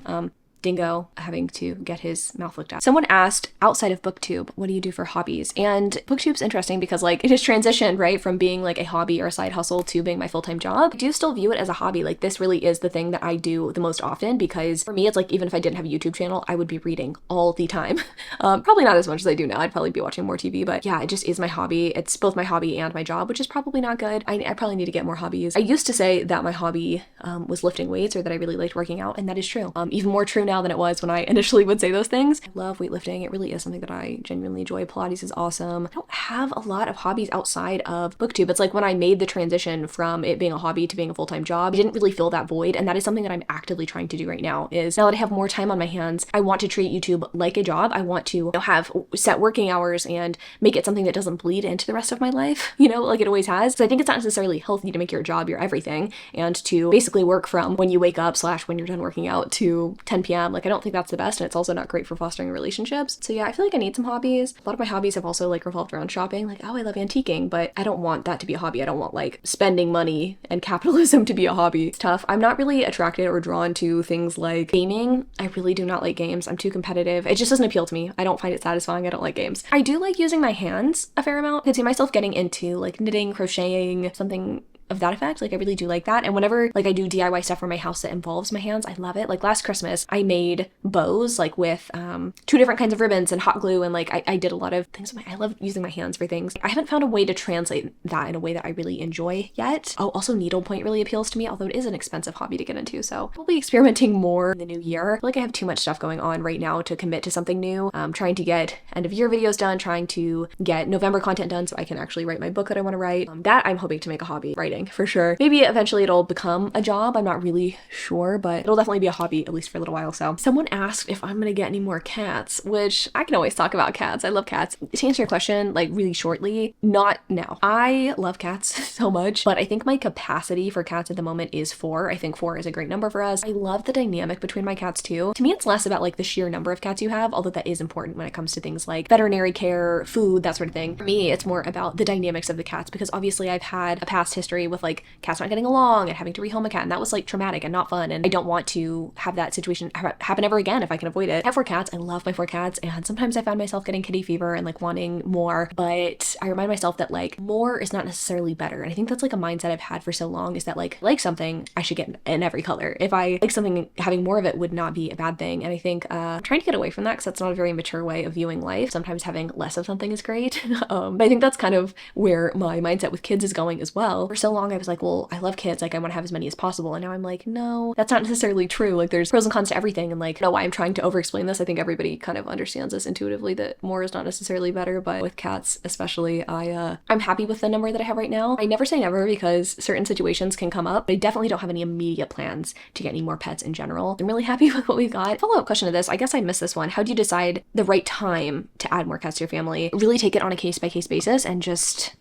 Dingo having to get his mouth looked at. Someone asked, outside of BookTube, what do you do for hobbies? And BookTube's interesting because like it has transitioned, right, from being like a hobby or a side hustle to being my full-time job. I do still view it as a hobby. Like this really is the thing that I do the most often, because for me, it's like even if I didn't have a YouTube channel, I would be reading all the time. Probably not as much as I do now. I'd probably be watching more TV, but yeah, it just is my hobby. It's both my hobby and my job, which is probably not good. I probably need to get more hobbies. I used to say that my hobby was lifting weights, or that I really liked working out, and that is true. Even more true now than it was when I initially would say those things. I love weightlifting. It really is something that I genuinely enjoy. Pilates is awesome. I don't have a lot of hobbies outside of BookTube. It's like when I made the transition from it being a hobby to being a full-time job, I didn't really fill that void, and that is something that I'm actively trying to do right now. Is now that I have more time on my hands, I want to treat YouTube like a job. I want to have set working hours and make it something that doesn't bleed into the rest of my life, like it always has. So I think it's not necessarily healthy to make your job your everything, and to basically work from when you wake up / when you're done working out to 10 p.m. Like I don't think that's the best, and it's also not great for fostering relationships. So yeah, I feel like I need some hobbies. A lot of my hobbies have also like revolved around shopping. Like, oh, I love antiquing, but I don't want that to be a hobby. I don't want like spending money and capitalism to be a hobby. It's tough. I'm not really attracted or drawn to things like gaming. I really do not like games. I'm too competitive. It just doesn't appeal to me. I don't find it satisfying. I don't like games. I do like using my hands a fair amount. I could see myself getting into like knitting, crocheting, something of that effect. Like I really do like that. And whenever like I do DIY stuff for my house that involves my hands, I love it. Like last Christmas, I made bows like with 2 different kinds of ribbons and hot glue, and like I did a lot of things. I love using my hands for things. I haven't found a way to translate that in a way that I really enjoy yet. Oh, also needlepoint really appeals to me, although it is an expensive hobby to get into. So I'll be experimenting more in the new year. I feel like I have too much stuff going on right now to commit to something new. Trying to get end of year videos done, trying to get November content done so I can actually write my book that I want to write. That I'm hoping to make a hobby, writing. thing for sure. Maybe eventually it'll become a job. I'm not really sure, but it'll definitely be a hobby, at least for a little while. So someone asked if I'm gonna get any more cats, which I can always talk about cats. I love cats. To answer your question, like really shortly, not now. I love cats so much, but I think my capacity for cats at the moment is 4. I think 4 is a great number for us. I love the dynamic between my cats too. To me, it's less about like the sheer number of cats you have, although that is important when it comes to things like veterinary care, food, that sort of thing. For me, it's more about the dynamics of the cats, because obviously I've had a past history with like cats not getting along and having to rehome a cat, and that was like traumatic and not fun, and I don't want to have that situation happen ever again if I can avoid it. I have 4 cats. I love my 4 cats, and sometimes I find myself getting kitty fever and like wanting more, but I remind myself that like more is not necessarily better. And I think that's like a mindset I've had for so long, is that like something I should get in every color. If I like something, having more of it would not be a bad thing. And I think I'm trying to get away from that, because that's not a very mature way of viewing life. Sometimes having less of something is great. But I think that's kind of where my mindset with kids is going as well. For so long I was like, well, I love kids, like I want to have as many as possible, and now I'm like, no, that's not necessarily true. Like there's pros and cons to everything, and like, I don't know why I'm trying to over explain this. I think everybody kind of understands this intuitively, that more is not necessarily better, but with cats especially, I'm happy with the number that I have right now. I never say never, because certain situations can come up. I definitely don't have any immediate plans to get any more pets in general. I'm really happy with what we've got. Follow-up question to this, I guess I missed this one. How do you decide the right time to add more cats to your family? Really take it on a case-by-case basis and just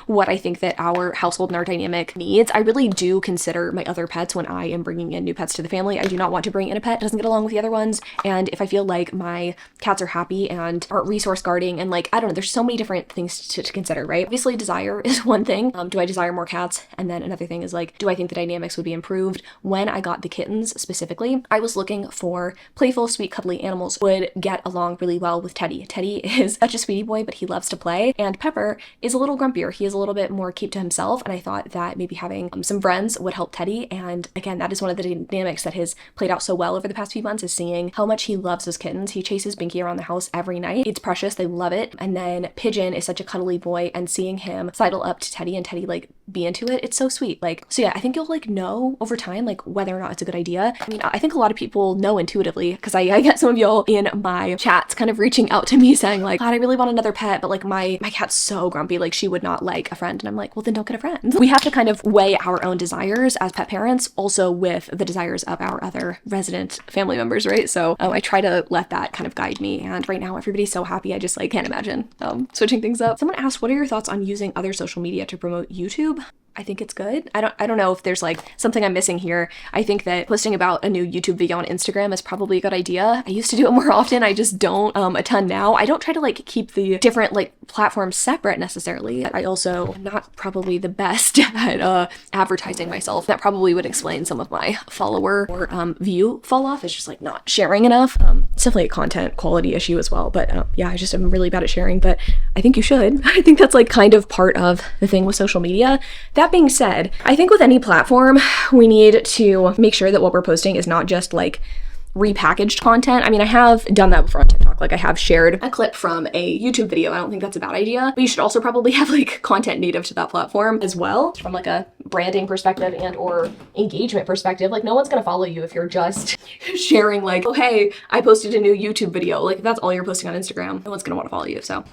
what I think that our household and our dynamic needs. I really do consider my other pets when I am bringing in new pets to the family. I do not want to bring in a pet that doesn't get along with the other ones. And if I feel like my cats are happy and aren't resource guarding, and like, I don't know, there's so many different things to consider, right? Obviously desire is one thing. Do I desire more cats? And then another thing is like, do I think the dynamics would be improved? When I got the kittens specifically, I was looking for playful, sweet, cuddly animals would get along really well with Teddy. Teddy is such a sweetie boy, but he loves to play. And Pepper is a little grumpier. He is a little bit more keep to himself, and I thought that maybe having some friends would help Teddy. And again, that is one of the dynamics that has played out so well over the past few months, is seeing how much he loves those kittens. He chases Binky around the house every night. It's precious. They love it. And then Pigeon is such a cuddly boy, and seeing him sidle up to Teddy and Teddy like be into it, it's so sweet. Like, so yeah, I think you'll like know over time like whether or not it's a good idea. I mean, I think a lot of people know intuitively, because I get some of y'all in my chats kind of reaching out to me saying like, God, I really want another pet, but like my cat's so grumpy, like she would not like a friend. And I'm like, well, then don't get a friend. We have to kind of weigh our own desires as pet parents also with the desires of our other resident family members, right? So I try to let that kind of guide me. And right now everybody's so happy, I just like can't imagine switching things up. Someone asked, what are your thoughts on using other social media to promote YouTube? I think it's good. I don't know if there's like something I'm missing here. I think that posting about a new YouTube video on Instagram is probably a good idea. I used to do it more often. I just don't a ton now. I don't try to like keep the different like platforms separate necessarily. I also am not probably the best at advertising myself. That probably would explain some of my follower or view fall off. It's just like not sharing enough. It's definitely a content quality issue as well. But yeah, I just am really bad at sharing, but I think you should. I think that's like kind of part of the thing with social media. That being said, I think with any platform, we need to make sure that what we're posting is not just like repackaged content. I mean, I have done that before on TikTok. Like I have shared a clip from a YouTube video. I don't think that's a bad idea, but you should also probably have like content native to that platform as well. From like a branding perspective and or engagement perspective, like no one's gonna follow you if you're just sharing like, oh, hey, I posted a new YouTube video. Like if that's all you're posting on Instagram, no one's gonna want to follow you. So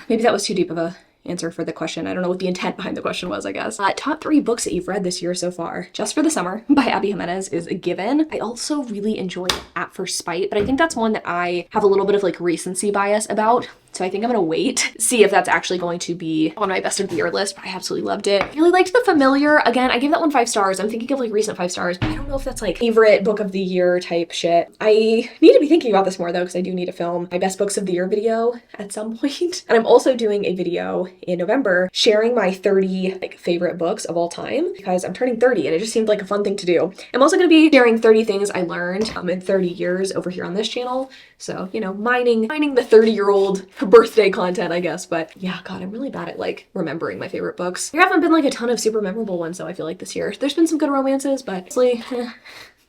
maybe that was too deep of a answer for the question. I don't know what the intent behind the question was, I guess. Top 3 books that you've read this year so far. Just for the Summer by Abby Jimenez is a given. I also really enjoyed At First Spite, but I think that's one that I have a little bit of like recency bias about. So I think I'm gonna wait, see if that's actually going to be on my best of the year list, but I absolutely loved it. I really liked The Familiar. Again, I gave that one 5 stars. I'm thinking of like recent 5 stars, but I don't know if that's like favorite book of the year type shit. I need to be thinking about this more though, because I do need to film my best books of the year video at some point. And I'm also doing a video in November sharing my 30 like favorite books of all time, because I'm turning 30 and it just seemed like a fun thing to do. I'm also gonna be sharing 30 things I learned in 30 years over here on this channel. So, you know, mining the 30-year-old birthday content, I guess. But yeah, God, I'm really bad at like remembering my favorite books. There haven't been like a ton of super memorable ones though, I feel like this year. There's been some good romances, but honestly,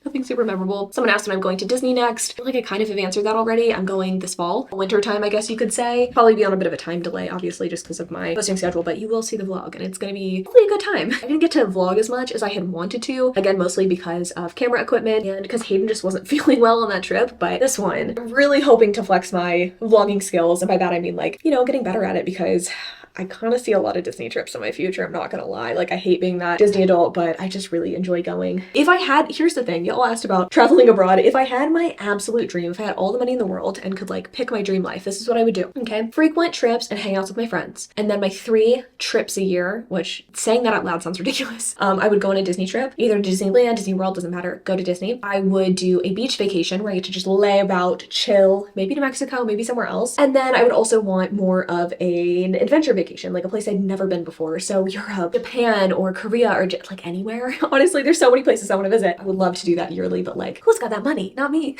nothing super memorable. Someone asked when I'm going to Disney next. I feel like I kind of have answered that already. I'm going this fall, winter time, I guess you could say. Probably be on a bit of a time delay, obviously, just because of my posting schedule, but you will see the vlog and it's gonna be hopefully a good time. I didn't get to vlog as much as I had wanted to. Again, mostly because of camera equipment and because Hayden just wasn't feeling well on that trip. But this one, I'm really hoping to flex my vlogging skills. And by that, I mean like, you know, getting better at it, because I kind of see a lot of Disney trips in my future, I'm not gonna lie. Like, I hate being that Disney adult, but I just really enjoy going. If I had, here's the thing, y'all asked about traveling abroad. If I had my absolute dream, if I had all the money in the world and could like pick my dream life, this is what I would do, okay? Frequent trips and hangouts with my friends. And then my 3 trips a year, which saying that out loud sounds ridiculous. I would go on a Disney trip, either to Disneyland, Disney World, doesn't matter, go to Disney. I would do a beach vacation where I get to just lay about, chill, maybe to Mexico, maybe somewhere else. And then I would also want more of an adventure vacation, like a place I'd never been before. So Europe, Japan, or Korea, or just like anywhere. Honestly, there's so many places I want to visit. I would love to do that yearly, but like, who's got that money? Not me.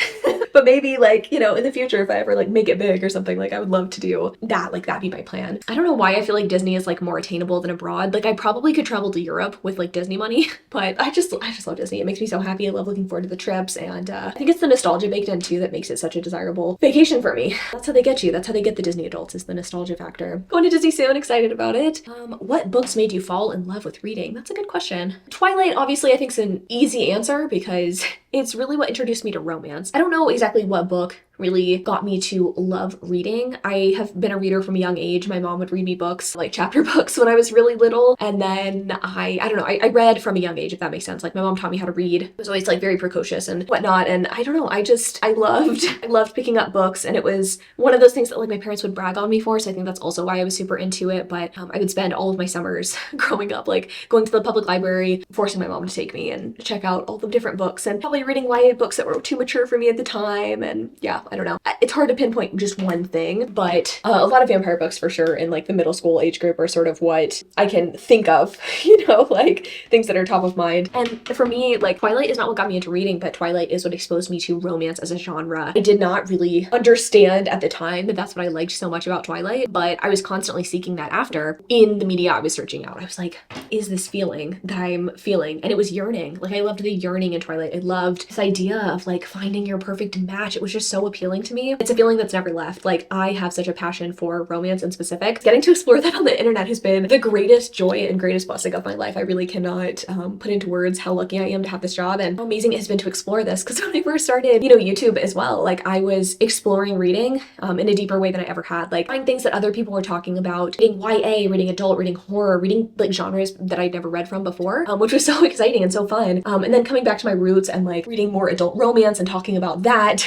But maybe like, you know, in the future, if I ever like make it big or something, like I would love to do that. Like that'd be my plan. I don't know why I feel like Disney is like more attainable than abroad. Like I probably could travel to Europe with like Disney money, but I just love Disney. It makes me so happy. I love looking forward to the trips, and I think it's the nostalgia baked in too that makes it such a desirable vacation for me. That's how they get you. That's how they get the Disney adults, is the nostalgia factor. Going to Disney soon, excited about it. What books made you fall in love with reading? That's a good question. Twilight, obviously, I think is an easy answer because it's really what introduced me to romance. I don't know exactly what book really got me to love reading. I have been a reader from a young age. My mom would read me books, like chapter books when I was really little. And then I don't know, I read from a young age, if that makes sense. Like my mom taught me how to read. I was always like very precocious and whatnot. And I don't know, I loved picking up books. And it was one of those things that like my parents would brag on me for. So I think that's also why I was super into it. But I would spend all of my summers growing up, like going to the public library, forcing my mom to take me and check out all the different books, and probably reading YA books that were too mature for me at the time. And yeah, I don't know. It's hard to pinpoint just one thing, but a lot of vampire books for sure in like the middle school age group are sort of what I can think of, you know, like things that are top of mind. And for me, like Twilight is not what got me into reading, but Twilight is what exposed me to romance as a genre. I did not really understand at the time that that's what I liked so much about Twilight, but I was constantly seeking that after in the media I was searching out. I was like, is this feeling that I'm feeling? And it was yearning. Like I loved the yearning in Twilight. I loved this idea of like finding your perfect match. It was just so appealing to me. It's a feeling that's never left. Like I have such a passion for romance in specific. Getting to explore that on the internet has been the greatest joy and greatest blessing of my life. I really cannot put into words how lucky I am to have this job and how amazing it has been to explore this. Because when I first started, you know, YouTube as well, like I was exploring reading in a deeper way than I ever had. Like finding things that other people were talking about, reading YA, reading adult, reading horror, reading like genres that I'd never read from before, which was so exciting and so fun. And then coming back to my roots and like reading more adult romance and talking about that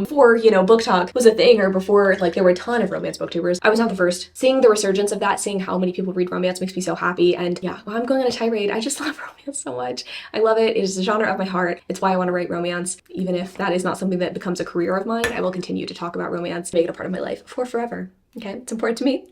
for, you know, book talk was a thing, or before like there were a ton of romance booktubers. I was not the first. Seeing the resurgence of that, seeing how many people read romance makes me so happy. And yeah, well, I'm going on a tirade. I just love romance so much. I love it. It is the genre of my heart. It's why I want to write romance. Even if that is not something that becomes a career of mine, I will continue to talk about romance, make it a part of my life for forever. Okay, it's important to me.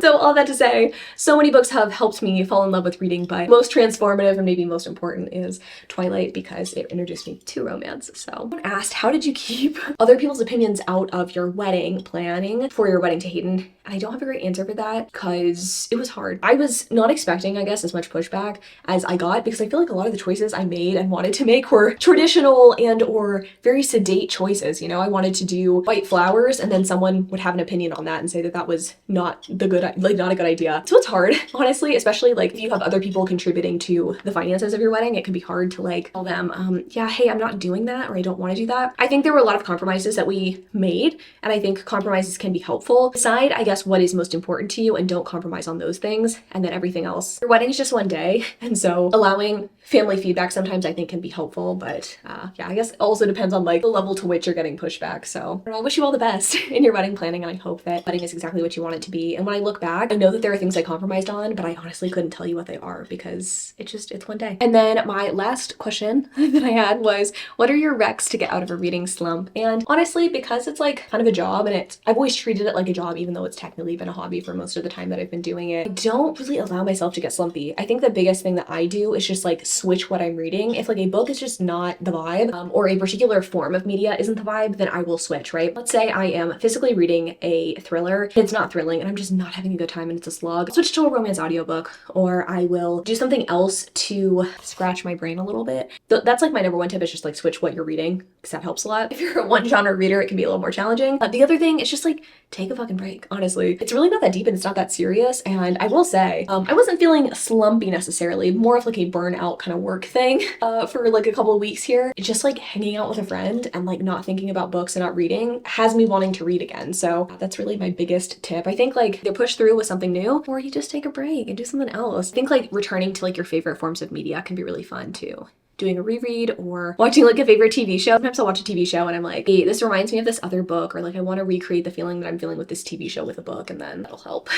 So all that to say, so many books have helped me fall in love with reading, but most transformative and maybe most important is Twilight because it introduced me to romance. So someone asked, how did you keep other people's opinions out of your wedding planning for your wedding to Hayden? And I don't have a great answer for that because it was hard. I was not expecting, I guess, as much pushback as I got because I feel like a lot of the choices I made and wanted to make were traditional and or very sedate choices. You know, I wanted to do white flowers and then someone would have an opinion on that and say that was not not a good idea. So it's hard, honestly, especially like if you have other people contributing to the finances of your wedding, it can be hard to like tell them, yeah, hey, I'm not doing that, or I don't want to do that. I think there were a lot of compromises that we made, and I think compromises can be helpful. Decide, I guess, what is most important to you and don't compromise on those things, and then everything else. Your wedding is just one day, and so allowing family feedback sometimes I think can be helpful, but yeah, I guess it also depends on like the level to which you're getting pushback. So I wish you all the best in your wedding planning, and I hope that wedding is exactly what you want it to be. And when I look back, I know that there are things I compromised on, but I honestly couldn't tell you what they are because it's one day. And then my last question that I had was, what are your recs to get out of a reading slump? And honestly, because it's like kind of a job and I've always treated it like a job, even though it's technically been a hobby for most of the time that I've been doing it, I don't really allow myself to get slumpy. I think the biggest thing that I do is just like switch what I'm reading. If like a book is just not the vibe, or a particular form of media isn't the vibe, then I will switch, right? Let's say I am physically reading a thriller, and it's not thrilling and I'm just not having a good time and it's a slog. I'll switch to a romance audiobook, or I will do something else to scratch my brain a little bit. That's like my number one tip, is just like switch what you're reading, because that helps a lot. If you're a one genre reader, it can be a little more challenging. The other thing is just like take a fucking break, honestly. It's really not that deep and it's not that serious. And I will say, I wasn't feeling slumpy necessarily, more of like a burnout kind of work thing for like a couple of weeks here. Just like hanging out with a friend and like not thinking about books and not reading has me wanting to read again. So that's really my biggest biggest tip. I think like either push through with something new or you just take a break and do something else. I think like returning to like your favorite forms of media can be really fun too. Doing a reread or watching like a favorite TV show. Sometimes I'll watch a TV show and I'm like, hey, this reminds me of this other book, or like I want to recreate the feeling that I'm feeling with this TV show with a book, and then that'll help.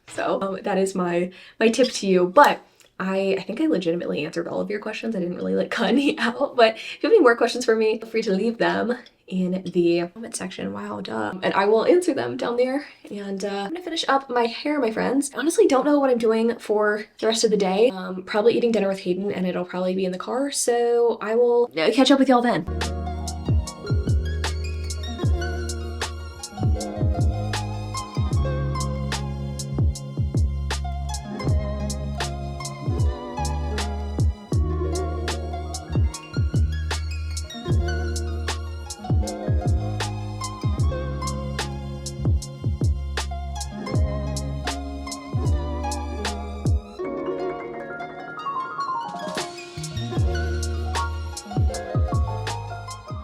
So that is my tip to you. But I think I legitimately answered all of your questions. I didn't really like cut any out, but if you have any more questions for me, feel free to leave them in the comment section. Wow, duh. And I will answer them down there. And I'm gonna finish up my hair, my friends. I honestly don't know what I'm doing for the rest of the day. Probably eating dinner with Hayden, and it'll probably be in the car. So I will catch up with y'all then.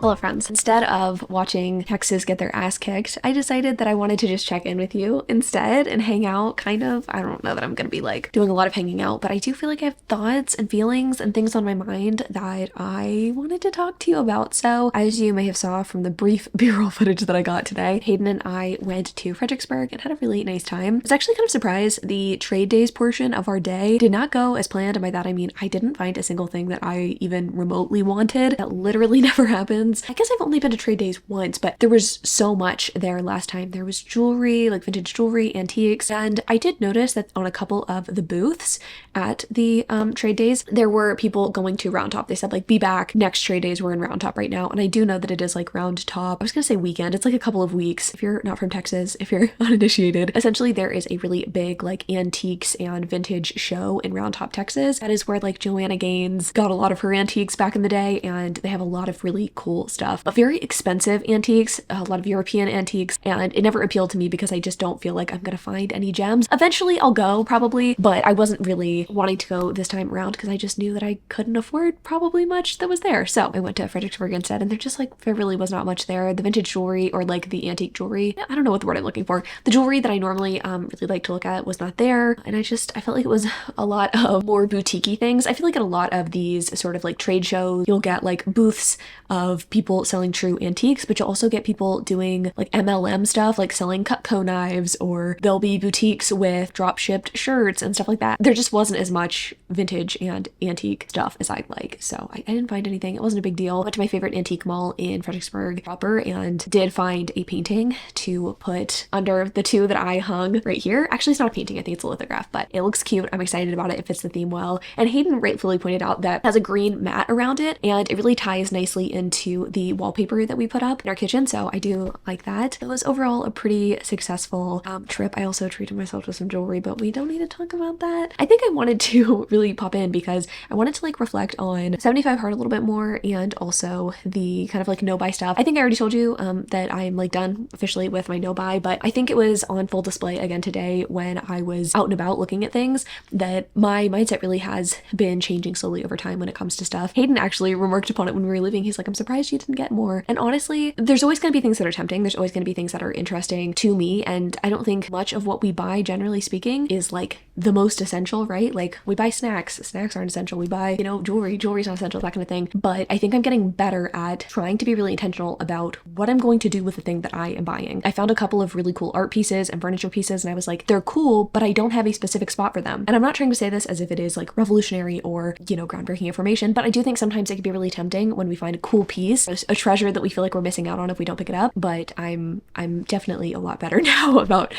Hello friends. Instead of watching Texas get their ass kicked, I decided that I wanted to just check in with you instead and hang out, kind of. I don't know that I'm gonna be like doing a lot of hanging out, but I do feel like I have thoughts and feelings and things on my mind that I wanted to talk to you about. So as you may have saw from the brief B-roll footage that I got today, Hayden and I went to Fredericksburg and had a really nice time. I was actually kind of surprised the trade days portion of our day did not go as planned, and by that I mean I didn't find a single thing that I even remotely wanted. That literally never happens. I guess I've only been to trade days once, but there was so much there last time. There was jewelry, like vintage jewelry, antiques, and I did notice that on a couple of the booths at the trade days, there were people going to Round Top. They said like, be back, next trade days, we're in Round Top right now. And I do know that it is like Round Top. I was gonna say weekend. It's like a couple of weeks. If you're not from Texas, if you're uninitiated, essentially there is a really big like antiques and vintage show in Round Top, Texas. That is where like Joanna Gaines got a lot of her antiques back in the day, and they have a lot of really cool stuff, but very expensive antiques, a lot of European antiques, and it never appealed to me because I just don't feel like I'm gonna find any gems. Eventually I'll go probably, but I wasn't really wanting to go this time around because I just knew that I couldn't afford probably much that was there. So I went to Fredericksburg instead, and there just like, there really was not much there. The vintage jewelry, or like the antique jewelry, I don't know what the word I'm looking for. The jewelry that I normally really like to look at was not there, and I felt like it was a lot of more boutique-y things. I feel like at a lot of these sort of like trade shows, you'll get like booths of people selling true antiques, but you'll also get people doing like MLM stuff, like selling Cutco knives, or there'll be boutiques with drop shipped shirts and stuff like that. There just wasn't as much vintage and antique stuff as I'd like, so I didn't find anything. It wasn't a big deal. I went to my favorite antique mall in Fredericksburg proper and did find a painting to put under the two that I hung right here. Actually, it's not a painting, I think it's a lithograph, but it looks cute. I'm excited about it. It fits the theme well. And Hayden rightfully pointed out that it has a green mat around it, and it really ties nicely into the wallpaper that we put up in our kitchen, so I do like that. It was overall a pretty successful trip. I also treated myself to some jewelry, but we don't need to talk about that. I think I wanted to really pop in because I wanted to like reflect on 75 Hard a little bit more, and also the kind of like no buy stuff. I think I already told you that I'm like done officially with my no buy, but I think it was on full display again today when I was out and about looking at things that my mindset really has been changing slowly over time when it comes to stuff. Hayden actually remarked upon it when we were leaving. He's like, I'm surprised you didn't get more. And honestly, there's always going to be things that are tempting. There's always going to be things that are interesting to me, and I don't think much of what we buy, generally speaking, is like the most essential, right? Like we buy snacks aren't essential. We buy, you know, jewelry's not essential, that kind of thing. But I think I'm getting better at trying to be really intentional about what I'm going to do with the thing that I am buying. I found a couple of really cool art pieces and furniture pieces, and I was like, they're cool, but I don't have a specific spot for them. And I'm not trying to say this as if it is like revolutionary or, you know, groundbreaking information, but I do think sometimes it can be really tempting when we find a cool piece, a treasure that we feel like we're missing out on if we don't pick it up. But I'm definitely a lot better now about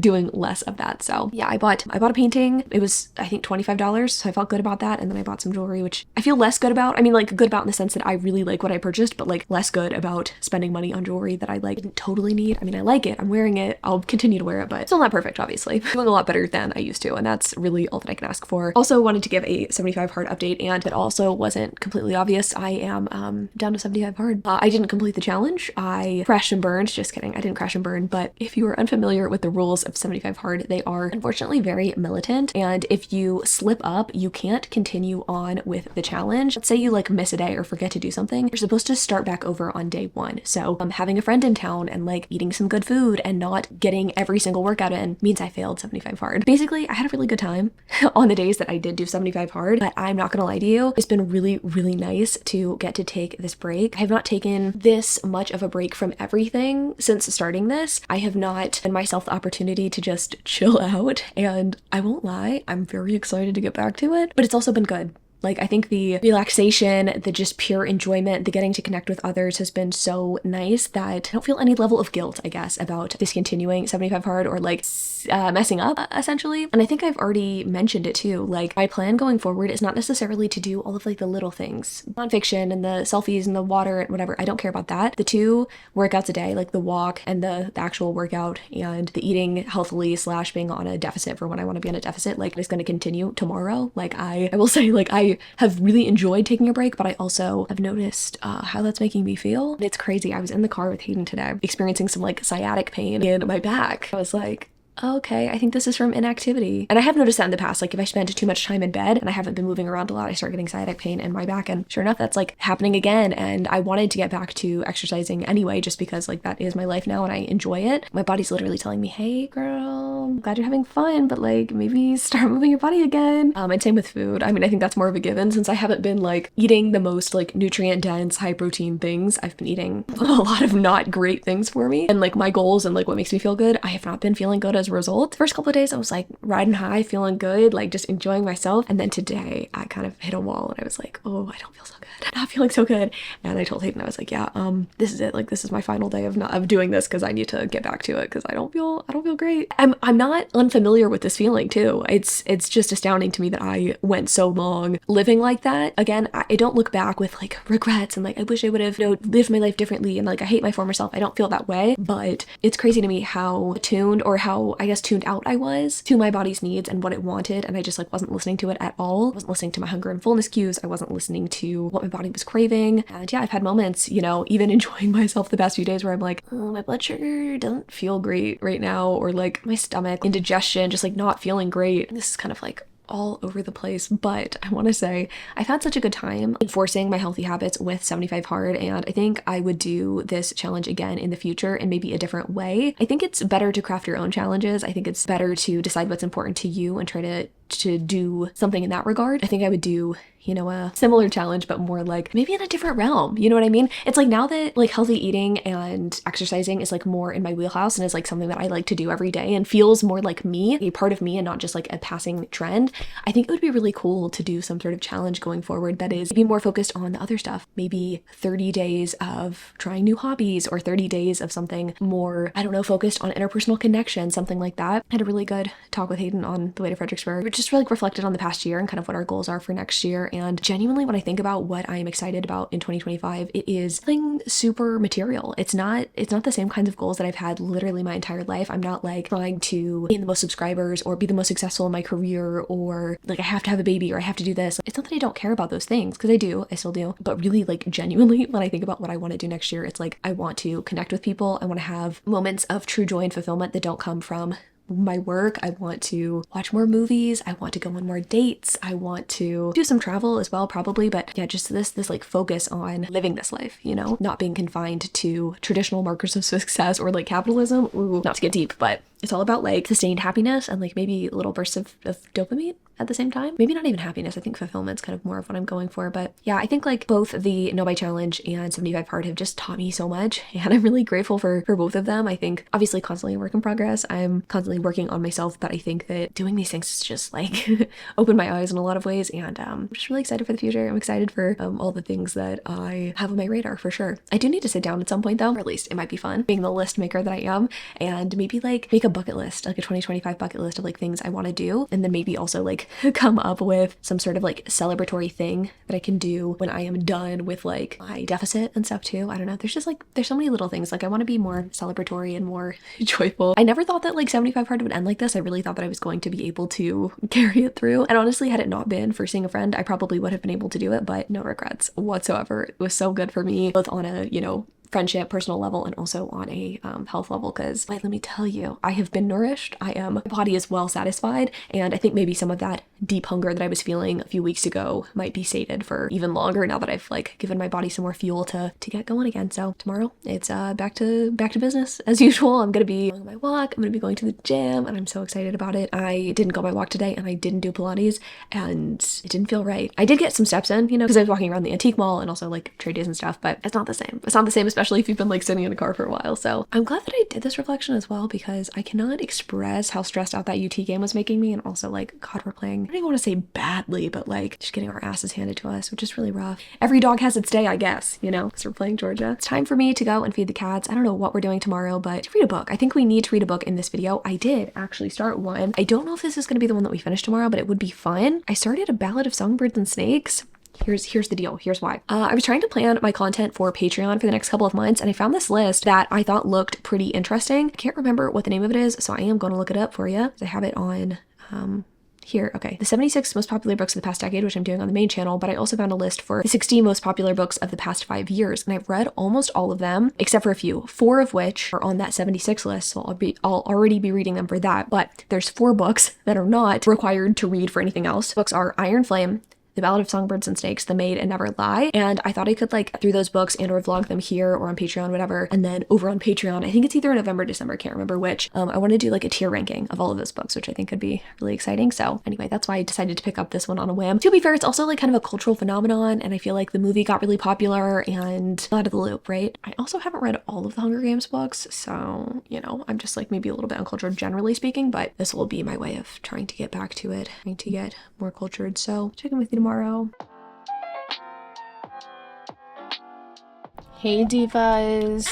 doing less of that. So yeah, I bought a painting. It was, I think, $25, so I felt good about that. And then I bought some jewelry, which I feel less good about. I mean, like good about in the sense that I really like what I purchased, but like less good about spending money on jewelry that I like didn't totally need. I mean, I like it, I'm wearing it, I'll continue to wear it, but still not perfect, obviously. Doing a lot better than I used to, and that's really all that I can ask for. Also wanted to give a 75 Hard update, and it also wasn't completely obvious. I am down to 75 hard. I didn't complete the challenge. I crashed and burned. Just kidding. I didn't crash and burn. But if you are unfamiliar with the rules of 75 hard, they are unfortunately very militant. And if you slip up, you can't continue on with the challenge. Let's say you like miss a day or forget to do something. You're supposed to start back over on day one. So having a friend in town and like eating some good food and not getting every single workout in means I failed 75 hard. Basically, I had a really good time on the days that I did do 75 hard, but I'm not gonna lie to you, it's been really, really nice to get to take this break. I have not taken this much of a break from everything since starting this. I have not given myself the opportunity to just chill out, and I won't lie, I'm very excited to get back to it, but it's also been good. Like, I think the relaxation, the just pure enjoyment, the getting to connect with others has been so nice that I don't feel any level of guilt, I guess, about discontinuing 75 hard or like messing up, essentially. And I think I've already mentioned it too. Like, my plan going forward is not necessarily to do all of like the little things, nonfiction and the selfies and the water and whatever. I don't care about that. The 2 workouts a day, like the walk and the actual workout, and the eating healthily / being on a deficit for when I want to be on a deficit, like, is going to continue tomorrow. Like, I will say, like, I have really enjoyed taking a break, but I also have noticed how that's making me feel. And it's crazy. I was in the car with Hayden today, experiencing some like sciatic pain in my back. I was like, okay, I think this is from inactivity. And I have noticed that in the past, like if I spend too much time in bed and I haven't been moving around a lot, I start getting sciatic pain in my back. And sure enough, that's like happening again. And I wanted to get back to exercising anyway, just because like that is my life now and I enjoy it. My body's literally telling me, hey girl, I'm glad you're having fun, but like maybe start moving your body again. And same with food. I mean, I think that's more of a given since I haven't been like eating the most like nutrient dense, high protein things. I've been eating a lot of not great things for me. And like my goals and like what makes me feel good, I have not been feeling good as a result. First couple of days I was like riding high, feeling good, like just enjoying myself, and then today I kind of hit a wall and I was like, oh, I don't feel so good. I'm not feeling so good. And I told Hayden, I was like, yeah, this is it. Like, this is my final day of doing this because I need to get back to it because I don't feel great. I'm not unfamiliar with this feeling too. It's just astounding to me that I went so long living like that. Again, I don't look back with like regrets and like I wish I would have, lived my life differently and like I hate my former self. I don't feel that way, but it's crazy to me how attuned, or how I guess tuned out I was to my body's needs and what it wanted, and I just like wasn't listening to it at all. I wasn't listening to my hunger and fullness cues. I wasn't listening to what my body was craving. And yeah, I've had moments, even enjoying myself the past few days where I'm like, oh, my blood sugar doesn't feel great right now, or like my stomach, indigestion, just like not feeling great. This is kind of like all over the place, but I want to say I've had such a good time enforcing my healthy habits with 75 hard, and I think I would do this challenge again in the future in maybe a different way. I think it's better to craft your own challenges. I think it's better to decide what's important to you and try to do something in that regard. I think I would do, a similar challenge, but more like maybe in a different realm. You know what I mean? It's like now that like healthy eating and exercising is like more in my wheelhouse and is like something that I like to do every day and feels more like me, a part of me and not just like a passing trend. I think it would be really cool to do some sort of challenge going forward that is maybe more focused on the other stuff. Maybe 30 days of trying new hobbies, or 30 days of something more, I don't know, focused on interpersonal connection, something like that. I had a really good talk with Hayden on the way to Fredericksburg, which just really reflected on the past year and kind of what our goals are for next year. And genuinely, when I think about what I am excited about in 2025, it is something super material. It's not the same kinds of goals that I've had literally my entire life. I'm not like trying to gain the most subscribers or be the most successful in my career, or like I have to have a baby or I have to do this. It's not that I don't care about those things, because I still do. But really, like genuinely, when I think about what I want to do next year, it's like I want to connect with people. I want to have moments of true joy and fulfillment that don't come from my work. I want to watch more movies. I want to go on more dates. I want to do some travel as well, probably. But yeah, just this like focus on living this life, not being confined to traditional markers of success or like capitalism. Ooh, not to get deep, but it's all about like sustained happiness and like maybe little bursts of dopamine at the same time. Maybe not even happiness. I think fulfillment's kind of more of what I'm going for. But yeah, I think like both the No Buy Challenge and 75 Hard have just taught me so much, and I'm really grateful for both of them. I think obviously constantly a work in progress. I'm constantly working on myself, but I think that doing these things is just like opened my eyes in a lot of ways, and I'm just really excited for the future. I'm excited for all the things that I have on my radar for sure. I do need to sit down at some point though, or at least it might be fun being the list maker that I am, and maybe like make a a bucket list, like a 2025 bucket list of like things I want to do, and then maybe also like come up with some sort of like celebratory thing that I can do when I am done with like my deficit and stuff too. I don't know. There's just like, there's so many little things. Like I want to be more celebratory and more joyful. I never thought that like 75 hard would end like this. I really thought that I was going to be able to carry it through. And honestly, had it not been for seeing a friend, I probably would have been able to do it, but no regrets whatsoever. It was so good for me, both on a, you know, friendship, personal level, and also on a health level, because let me tell you, I have been nourished. My body is well satisfied, and I think maybe some of that deep hunger that I was feeling a few weeks ago might be sated for even longer now that I've like given my body some more fuel to get going again. So tomorrow it's back to business as usual. I'm gonna be on my walk, I'm gonna be going to the gym, and I'm so excited about it. I didn't go on my walk today, and I didn't do Pilates, and it didn't feel right. I did get some steps in, you know, because I was walking around the antique mall and also like trade days and stuff, but it's not the same. It's not the same, especially if you've been like sitting in a car for a while. So I'm glad that I did this reflection as well, because I cannot express how stressed out that UT game was making me. And also like, God, we're playing, I don't even want to say badly, but like just getting our asses handed to us, which is really rough. Every dog has its day, I guess, you know, because we're playing Georgia. It's time for me to go and feed the cats. I don't know what we're doing tomorrow, but to read a book. I think we need to read a book in this video. I did actually start one. I don't know if this is going to be the one that we finish tomorrow, but it would be fun. I started A Ballad of Songbirds and Snakes. Here's the deal. Here's why. I was trying to plan my content for Patreon for the next couple of months, and I found this list that I thought looked pretty interesting. I can't remember what the name of it is, so I am going to look it up for you. I have it on here. Okay, the 76 most popular books of the past decade, which I'm doing on the main channel, but I also found a list for the 16 most popular books of the past 5 years, and I've read almost all of them except for a few, 4 of which are on that 76 list, so I'll already be reading them for that. But there's 4 books that are not required to read for anything else. Books are Iron Flame, The Ballad of Songbirds and Snakes, The Maid, and Never Lie. And I thought I could like through those books and or vlog them here or on Patreon, whatever. And then over on Patreon, I think it's either November, December, I can't remember which. I want to do like a tier ranking of all of those books, which I think could be really exciting. So anyway, that's why I decided to pick up this one on a whim. To be fair, it's also like kind of a cultural phenomenon, and I feel like the movie got really popular and out of the loop, right? I also haven't read all of the Hunger Games books, so you know, I'm just like maybe a little bit uncultured generally speaking, but this will be my way of trying to get back to it, trying to get more cultured. So check in with you tomorrow. Hey divas.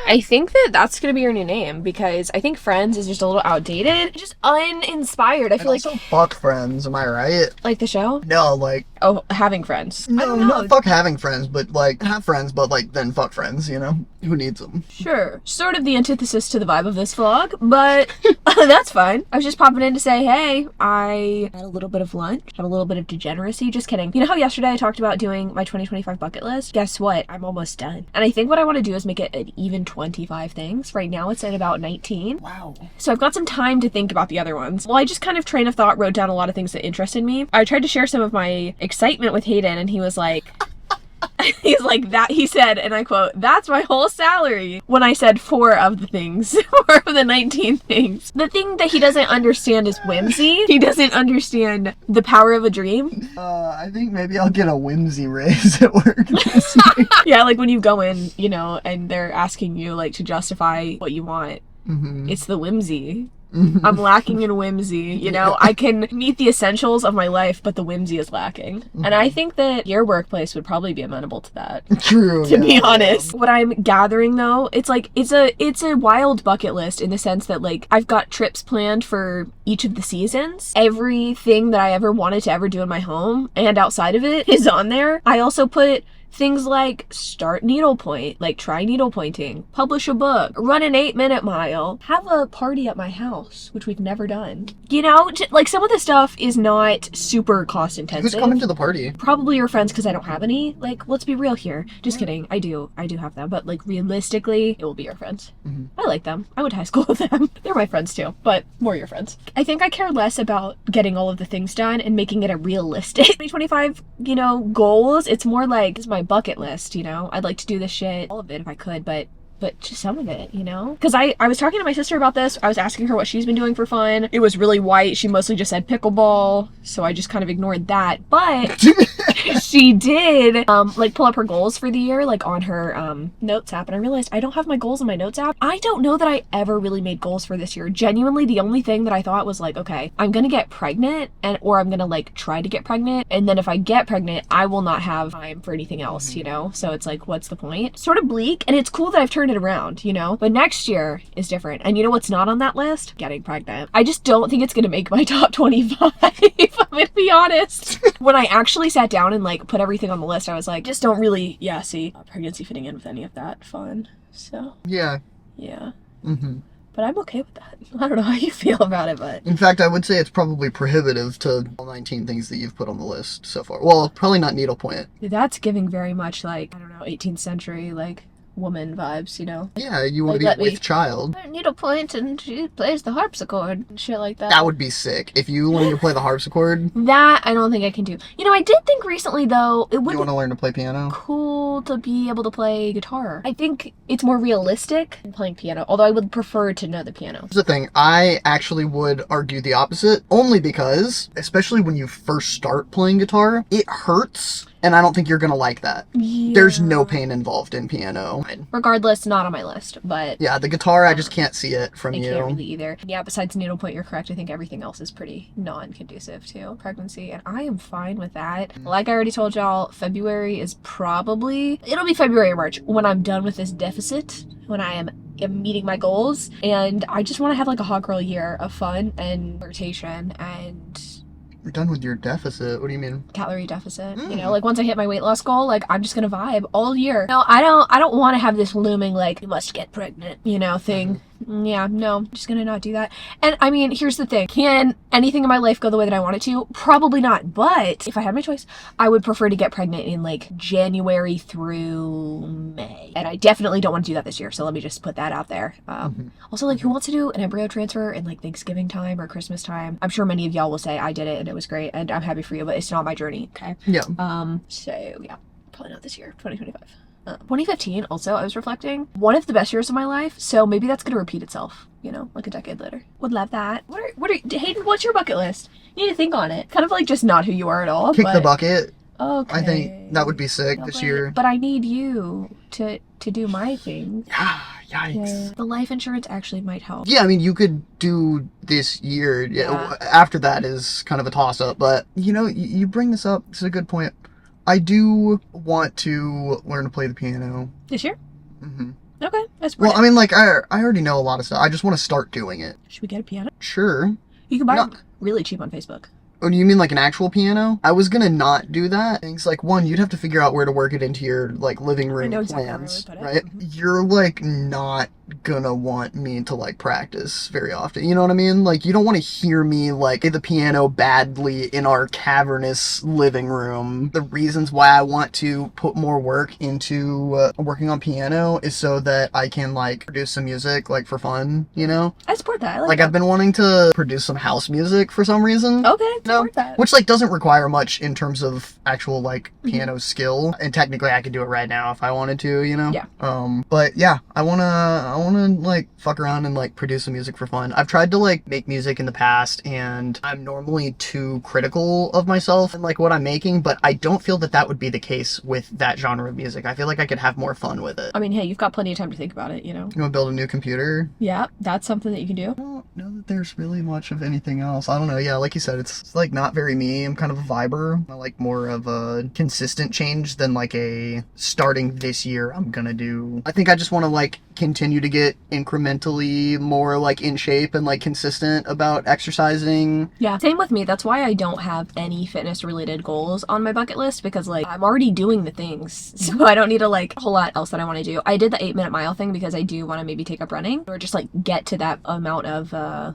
I think that that's gonna be your new name, because I think Friends is just a little outdated, just uninspired. I feel like
also fuck Friends, am I right?
Like the show?
No, like
having friends.
no, not fuck having friends, but like have friends, but like then fuck friends. You know, who needs them?
Sure, sort of the antithesis to the vibe of this vlog, but that's fine. I was just popping in to say, hey, I had a little bit of lunch, had a little bit of degeneracy. Just kidding. You know how yesterday I talked about doing my 2025 bucket list? Guess what? I'm almost done, and I think what I want to do is make it an even 25 things. Right now it's at about 19.
Wow.
So I've got some time to think about the other ones. Well, I just kind of train of thought wrote down a lot of things that interested me. I tried to share some of my excitement with Hayden, and he was like, he's like, that, he said, and I quote, "That's my whole salary," when I said 4 of the things, 4 of the 19 things. The thing that he doesn't understand is whimsy. He doesn't understand the power of a dream.
I think maybe I'll get a whimsy raise at work this week.
Yeah, like when you go in, you know, and they're asking you like to justify what you want.
Mm-hmm.
It's the whimsy. I'm lacking in whimsy, you know? I can meet the essentials of my life, but the whimsy is lacking. And I think that your workplace would probably be amenable to that.
True.
To be honest. What I'm gathering though, it's like, it's a wild bucket list in the sense that like, I've got trips planned for each of the seasons. Everything that I ever wanted to ever do in my home and outside of it is on there. I also put things like start needlepoint, like try needlepointing, publish a book, run an 8-minute mile, have a party at my house, which we've never done. You know, like some of the stuff is not super cost intensive.
Who's coming to the party?
Probably your friends, because I don't have any. Like, let's be real here. Just kidding. I do have them, but like realistically, it will be your friends.
Mm-hmm.
I like them. I went to high school with them. They're my friends too, but more your friends. I think I care less about getting all of the things done and making it a realistic 2025, you know, goals. It's more like, this is my bucket list, you know? I'd like to do this shit, all of it if I could, but just some of it, you know? Because I was talking to my sister about this. I was asking her what she's been doing for fun. It was really white. She mostly just said pickleball, so I just kind of ignored that. But she did like pull up her goals for the year like on her notes app, and I realized I don't have my goals in my notes app. I don't know that I ever really made goals for this year. Genuinely, the only thing that I thought was like, okay, I'm gonna get pregnant, or I'm gonna like try to get pregnant, and then if I get pregnant, I will not have time for anything else, you know? So it's like, what's the point? Sort of bleak, and it's cool that I've turned it around, you know? But next year is different. And you know what's not on that list? Getting pregnant. I just don't think it's gonna make my top 25. I'm gonna be honest. When I actually sat down and like put everything on the list, I was like, just don't really, see pregnancy fitting in with any of that fun. So.
Yeah.
Yeah.
Mm-hmm.
But I'm okay with that. I don't know how you feel about it, but...
In fact, I would say it's probably prohibitive to all 19 things that you've put on the list so far. Well, probably not needlepoint.
That's giving very much, like, I don't know, 18th century, like, woman vibes, you know?
Yeah, you want
like,
to be with child.
Needlepoint, and she plays the harpsichord and shit like that.
That would be sick. If you learn to play the harpsichord.
That I don't think I can do. You know, I did think recently, though, it would
You want to learn to play piano?
cool to be able to play guitar. I think it's more realistic than playing piano, although I would prefer to know the piano.
Here's the thing, I actually would argue the opposite, only because, especially when you first start playing guitar, it hurts, and I don't think you're gonna like that.
Yeah.
There's no pain involved in piano.
Regardless, not on my list, but...
Yeah, the guitar, I just can't see it from
I
you.
can't really either. Yeah, besides needlepoint, you're correct. I think everything else is pretty non-conducive to pregnancy, and I am fine with that. Like I already told y'all, February is probably... It'll be February or March when I'm done with this deficit, when I am meeting my goals, and I just want to have like a hot girl year of fun and flirtation and...
You're done with your deficit. What do you mean?
Calorie deficit. You know, like once I hit my weight loss goal, like I'm just gonna vibe all year. No, I don't want to have this looming like you must get pregnant, you know, thing. Yeah, no, I'm just gonna not do that. And I mean, here's the thing. Can anything in my life go the way that I want it to? Probably not. But if I had my choice, I would prefer to get pregnant in like January through May. And I definitely don't want to do that this year. So let me just put that out there. Also, like, who wants to do an embryo transfer in like Thanksgiving time or Christmas time? I'm sure many of y'all will say I did it and it was great and I'm happy for you, but it's not my journey. Okay.
Yeah.
So yeah, probably not this year, 2025. 2015, also, I was reflecting, one of the best years of my life, so maybe that's gonna repeat itself, you know, like a decade later. Would love that. Hayden, what's your bucket list? You need to think on it. Kind of like just not who you are at all,
Kick the bucket.
Okay.
I think that would be sick this year.
But I need you to do my thing.
Yikes.
Yeah. The life insurance actually might help.
Yeah, I mean, you could do this year. Yeah. After that is kind of a toss-up, but, you know, you bring this up. It's a good point. I do want to learn to play the piano.
This year?
Mm-hmm.
Okay, that's
well, I mean, like, I already know a lot of stuff. I just want to start doing it.
Should we get a piano?
Sure.
You can buy them really cheap on Facebook.
Oh, do you mean like an actual piano? I was gonna not do that. Things like, one, you'd have to figure out where to work it into your, like, living room plans, right? You're, like, not gonna want me to, like, practice very often. You know what I mean? Like, you don't want to hear me, like, play the piano badly in our cavernous living room. The reasons why I want to put more work into working on piano is so that I can, like, produce some music, like, for fun, you know?
I support that. I like
that. I've been wanting to produce some house music for some reason.
Okay, support that.
Which, like, doesn't require much in terms of actual, like, piano skill. And technically I could do it right now if I wanted to, you know?
Yeah.
But yeah, I wanna like fuck around and like produce some music for fun. I've tried to like make music in the past and I'm normally too critical of myself and like what I'm making, but I don't feel that that would be the case with that genre of music. I feel like I could have more fun with it.
I mean, hey, you've got plenty of time to think about it, you know?
You wanna build a new computer?
Yeah, that's something that you can do.
I don't know that there's really much of anything else. I don't know. Yeah, like you said, it's like not very me. I'm kind of a viber. I like more of a consistent change than like a starting this year I'm gonna do. I think I just want to like continue to get incrementally more like in shape and like consistent about exercising.
Yeah, same with me. That's why I don't have any fitness related goals on my bucket list, because like I'm already doing the things, so I don't need to like a whole lot else that I want to do. I did the 8-minute mile thing because I do want to maybe take up running or just like get to that amount of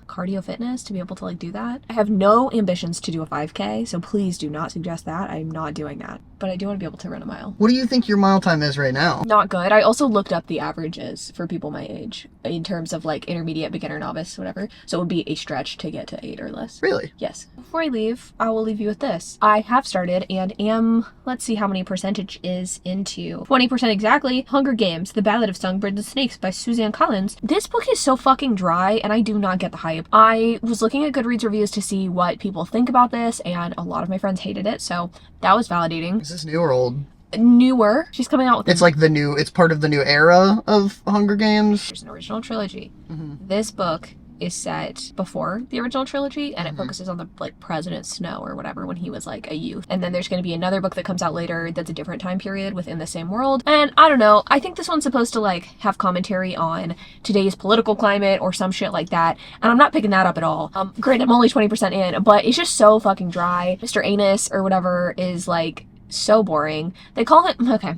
cardio fitness to be able to like do that. I have no ambitions to do a 5K, so please do not suggest that. I'm not doing that, but I do want to be able to run a mile.
What do you think your mile time is right now?
Not good. I also looked up the averages for people my age in terms of like intermediate, beginner, novice, whatever. So it would be a stretch to get to 8 or less.
Really?
Yes. Before I leave, I will leave you with this. I have started and am, let's see how many percentage is into 20% exactly. Hunger Games, The Ballad of Songbirds and Snakes by Suzanne Collins. This book is so fucking dry and I do not get the hype. I was looking at Goodreads reviews to see what people think about this and a lot of my friends hated it, so that was validating.
this new or old?
Newer. She's coming out with
It's like it's part of the new era of Hunger Games.
There's an original trilogy. This book is set before the original trilogy, and it focuses on the like President Snow or whatever when he was like a youth. And then there's going to be another book that comes out later that's a different time period within the same world. And I don't know, I think this one's supposed to like have commentary on today's political climate or some shit like that, and I'm not picking that up at all. Granted, I'm only 20% in, but it's just so fucking dry. Mr. Anus or whatever is like so boring. They call him, okay,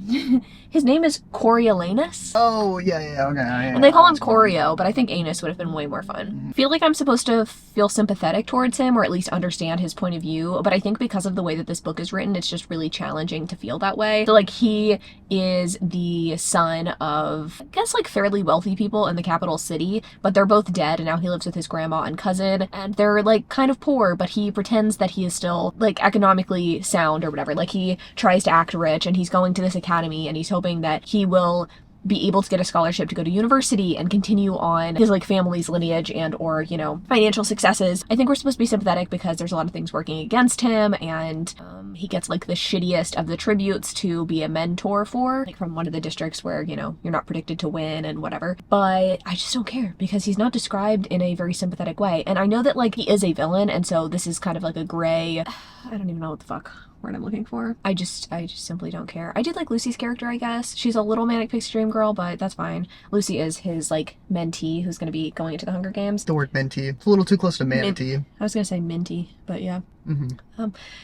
his name is Coriolanus.
Oh, yeah, okay.
And they call him Corio, but I think Anus would have been way more fun. I feel like I'm supposed to feel sympathetic towards him, or at least understand his point of view, but I think because of the way that this book is written, it's just really challenging to feel that way. So, like, he is the son of, I guess, like, fairly wealthy people in the capital city, but they're both dead, and now he lives with his grandma and cousin, and they're, like, kind of poor, but he pretends that he is still, like, economically sound or whatever. Like, he tries to act rich, and he's going to this academy, and he's hoping that he will be able to get a scholarship to go to university and continue on his like family's lineage and or, you know, financial successes. I think we're supposed to be sympathetic because there's a lot of things working against him, and he gets like the shittiest of the tributes to be a mentor for, like from one of the districts where, you know, you're not predicted to win and whatever. But I just don't care because he's not described in a very sympathetic way. And I know that like he is a villain, and so this is kind of like a gray, I don't even know what the fuck word I'm looking for. I just simply don't care. I did like Lucy's character, I guess. She's a little manic pixie dream girl, but that's fine. Lucy is his like mentee who's going to be going into the Hunger Games.
The word mentee. It's a little too close to manatee.
I was going to say minty, but yeah.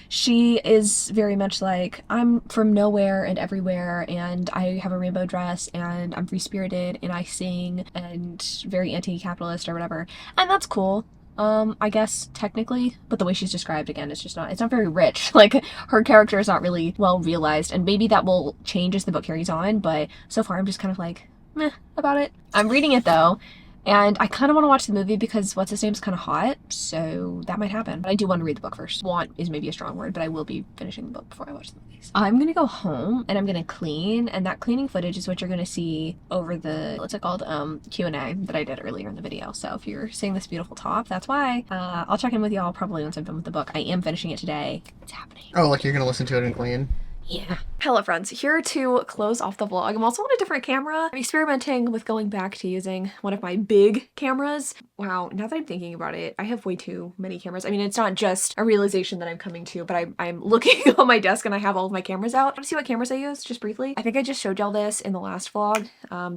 She is very much like, I'm from nowhere and everywhere, and I have a rainbow dress, and I'm free-spirited, and I sing, and very anti-capitalist or whatever. And that's cool. I guess technically, but the way she's described again, it's not very rich. Like her character is not really well realized, and maybe that will change as the book carries on, but so far I'm just kind of like, meh about it. I'm reading it though, and I kind of want to watch the movie because what's his name's kind of hot, so that might happen. But I do want to read the book first. Want is maybe a strong word, but I will be finishing the book before I watch the movies. I'm gonna go home and I'm gonna clean, and that cleaning footage is what you're gonna see over the, what's it called, Q&A that I did earlier in the video. So if you're seeing this beautiful top, that's why. I'll check in with y'all probably once I'm done with the book. I am finishing it today. It's happening.
Oh, like you're gonna listen to it and clean?
Yeah. Hello friends, here to close off the vlog. I'm also on a different camera. I'm experimenting with going back to using one of my big cameras. Wow, now that I'm thinking about it, I have way too many cameras. I mean, it's not just a realization that I'm coming to, but I'm looking on my desk and I have all of my cameras out. Want to see what cameras I use, just briefly? I think I just showed y'all this in the last vlog.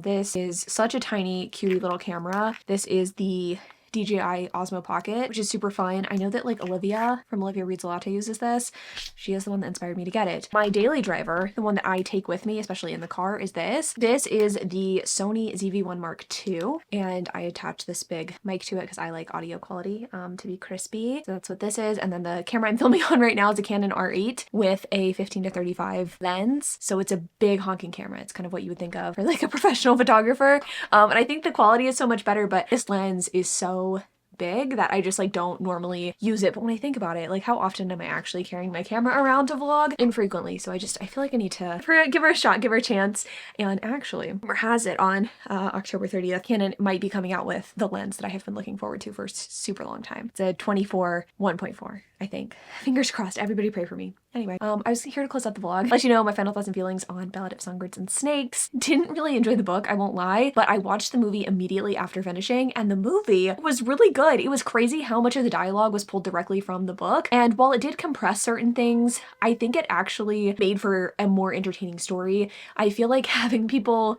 This is such a tiny, cutie little camera. This is the DJI Osmo Pocket, which is super fun. I know that like Olivia from Olivia Reads a Latte uses this. She is the one that inspired me to get it. My daily driver, the one that I take with me, especially in the car, is this. This is the Sony ZV-1 Mark II, and I attach this big mic to it because I like audio quality to be crispy. So that's what this is. And then the camera I'm filming on right now is a Canon R8 with a 15-35 lens. So it's a big honking camera. It's kind of what you would think of for like a professional photographer. And I think the quality is so much better, but this lens is so big that I just like don't normally use it. But when I think about it, like how often am I actually carrying my camera around to vlog? Infrequently. So I feel like I need to give her a shot, give her a chance. And actually, rumor has it on October 30th, Canon might be coming out with the lens that I have been looking forward to for a super long time. It's a 24 1.4, I think. Fingers crossed. Everybody pray for me. Anyway, I was here to close out the vlog. Let you know my final thoughts and feelings on Ballad of Songbirds and Snakes. Didn't really enjoy the book, I won't lie, but I watched the movie immediately after finishing, and the movie was really good. It was crazy how much of the dialogue was pulled directly from the book, and while it did compress certain things, I think it actually made for a more entertaining story. I feel like having people...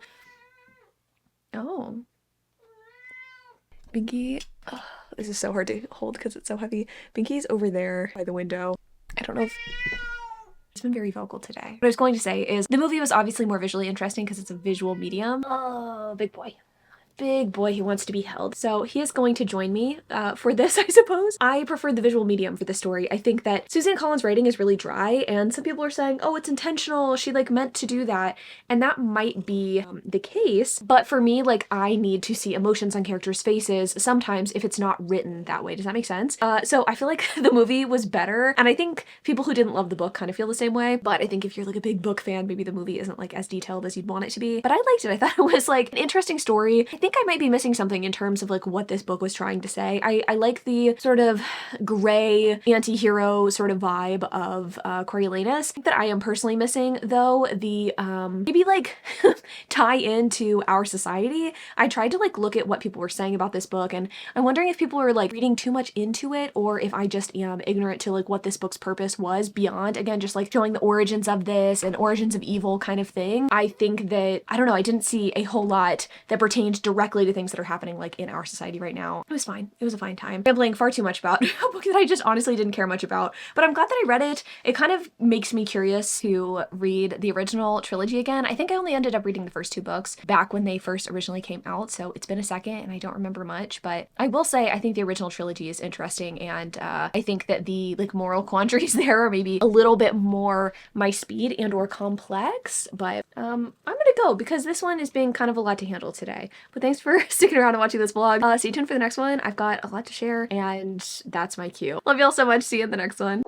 Oh. Binky... Oh, this is so hard to hold because it's so heavy. Binky's over there by the window. I don't know if... It's been very vocal today. What I was going to say is the movie was obviously more visually interesting because it's a visual medium. Oh, big boy. Big boy who wants to be held. So he is going to join me for this, I suppose. I prefer the visual medium for the story. I think that Suzanne Collins' writing is really dry, and some people are saying, oh, it's intentional. She like meant to do that. And that might be the case. But for me, like I need to see emotions on characters' faces sometimes if it's not written that way. Does that make sense? So I feel like the movie was better. And I think people who didn't love the book kind of feel the same way. But I think if you're like a big book fan, maybe the movie isn't like as detailed as you'd want it to be. But I liked it. I thought it was like an interesting story. I think I might be missing something in terms of like what this book was trying to say. I like the sort of gray anti-hero sort of vibe of Coriolanus. I think that I am personally missing though the maybe like tie into our society. I tried to like look at what people were saying about this book, and I'm wondering if people are like reading too much into it, or if I just am ignorant to like what this book's purpose was beyond, again, just like showing the origins of this and origins of evil kind of thing. I think that, I don't know, I didn't see a whole lot that pertained directly to things that are happening like in our society right now. It was fine. It was a fine time. Rambling far too much about a book that I just honestly didn't care much about, but I'm glad that I read it. It kind of makes me curious to read the original trilogy again. I think I only ended up reading the first two books back when they first originally came out, so it's been a second and I don't remember much, but I will say I think the original trilogy is interesting, and I think that the like moral quandaries there are maybe a little bit more my speed and or complex, but I'm gonna go because this one is being kind of a lot to handle today. But thanks for sticking around and watching this vlog. Stay tuned for the next one. I've got a lot to share, and that's my cue. Love y'all so much. See you in the next one.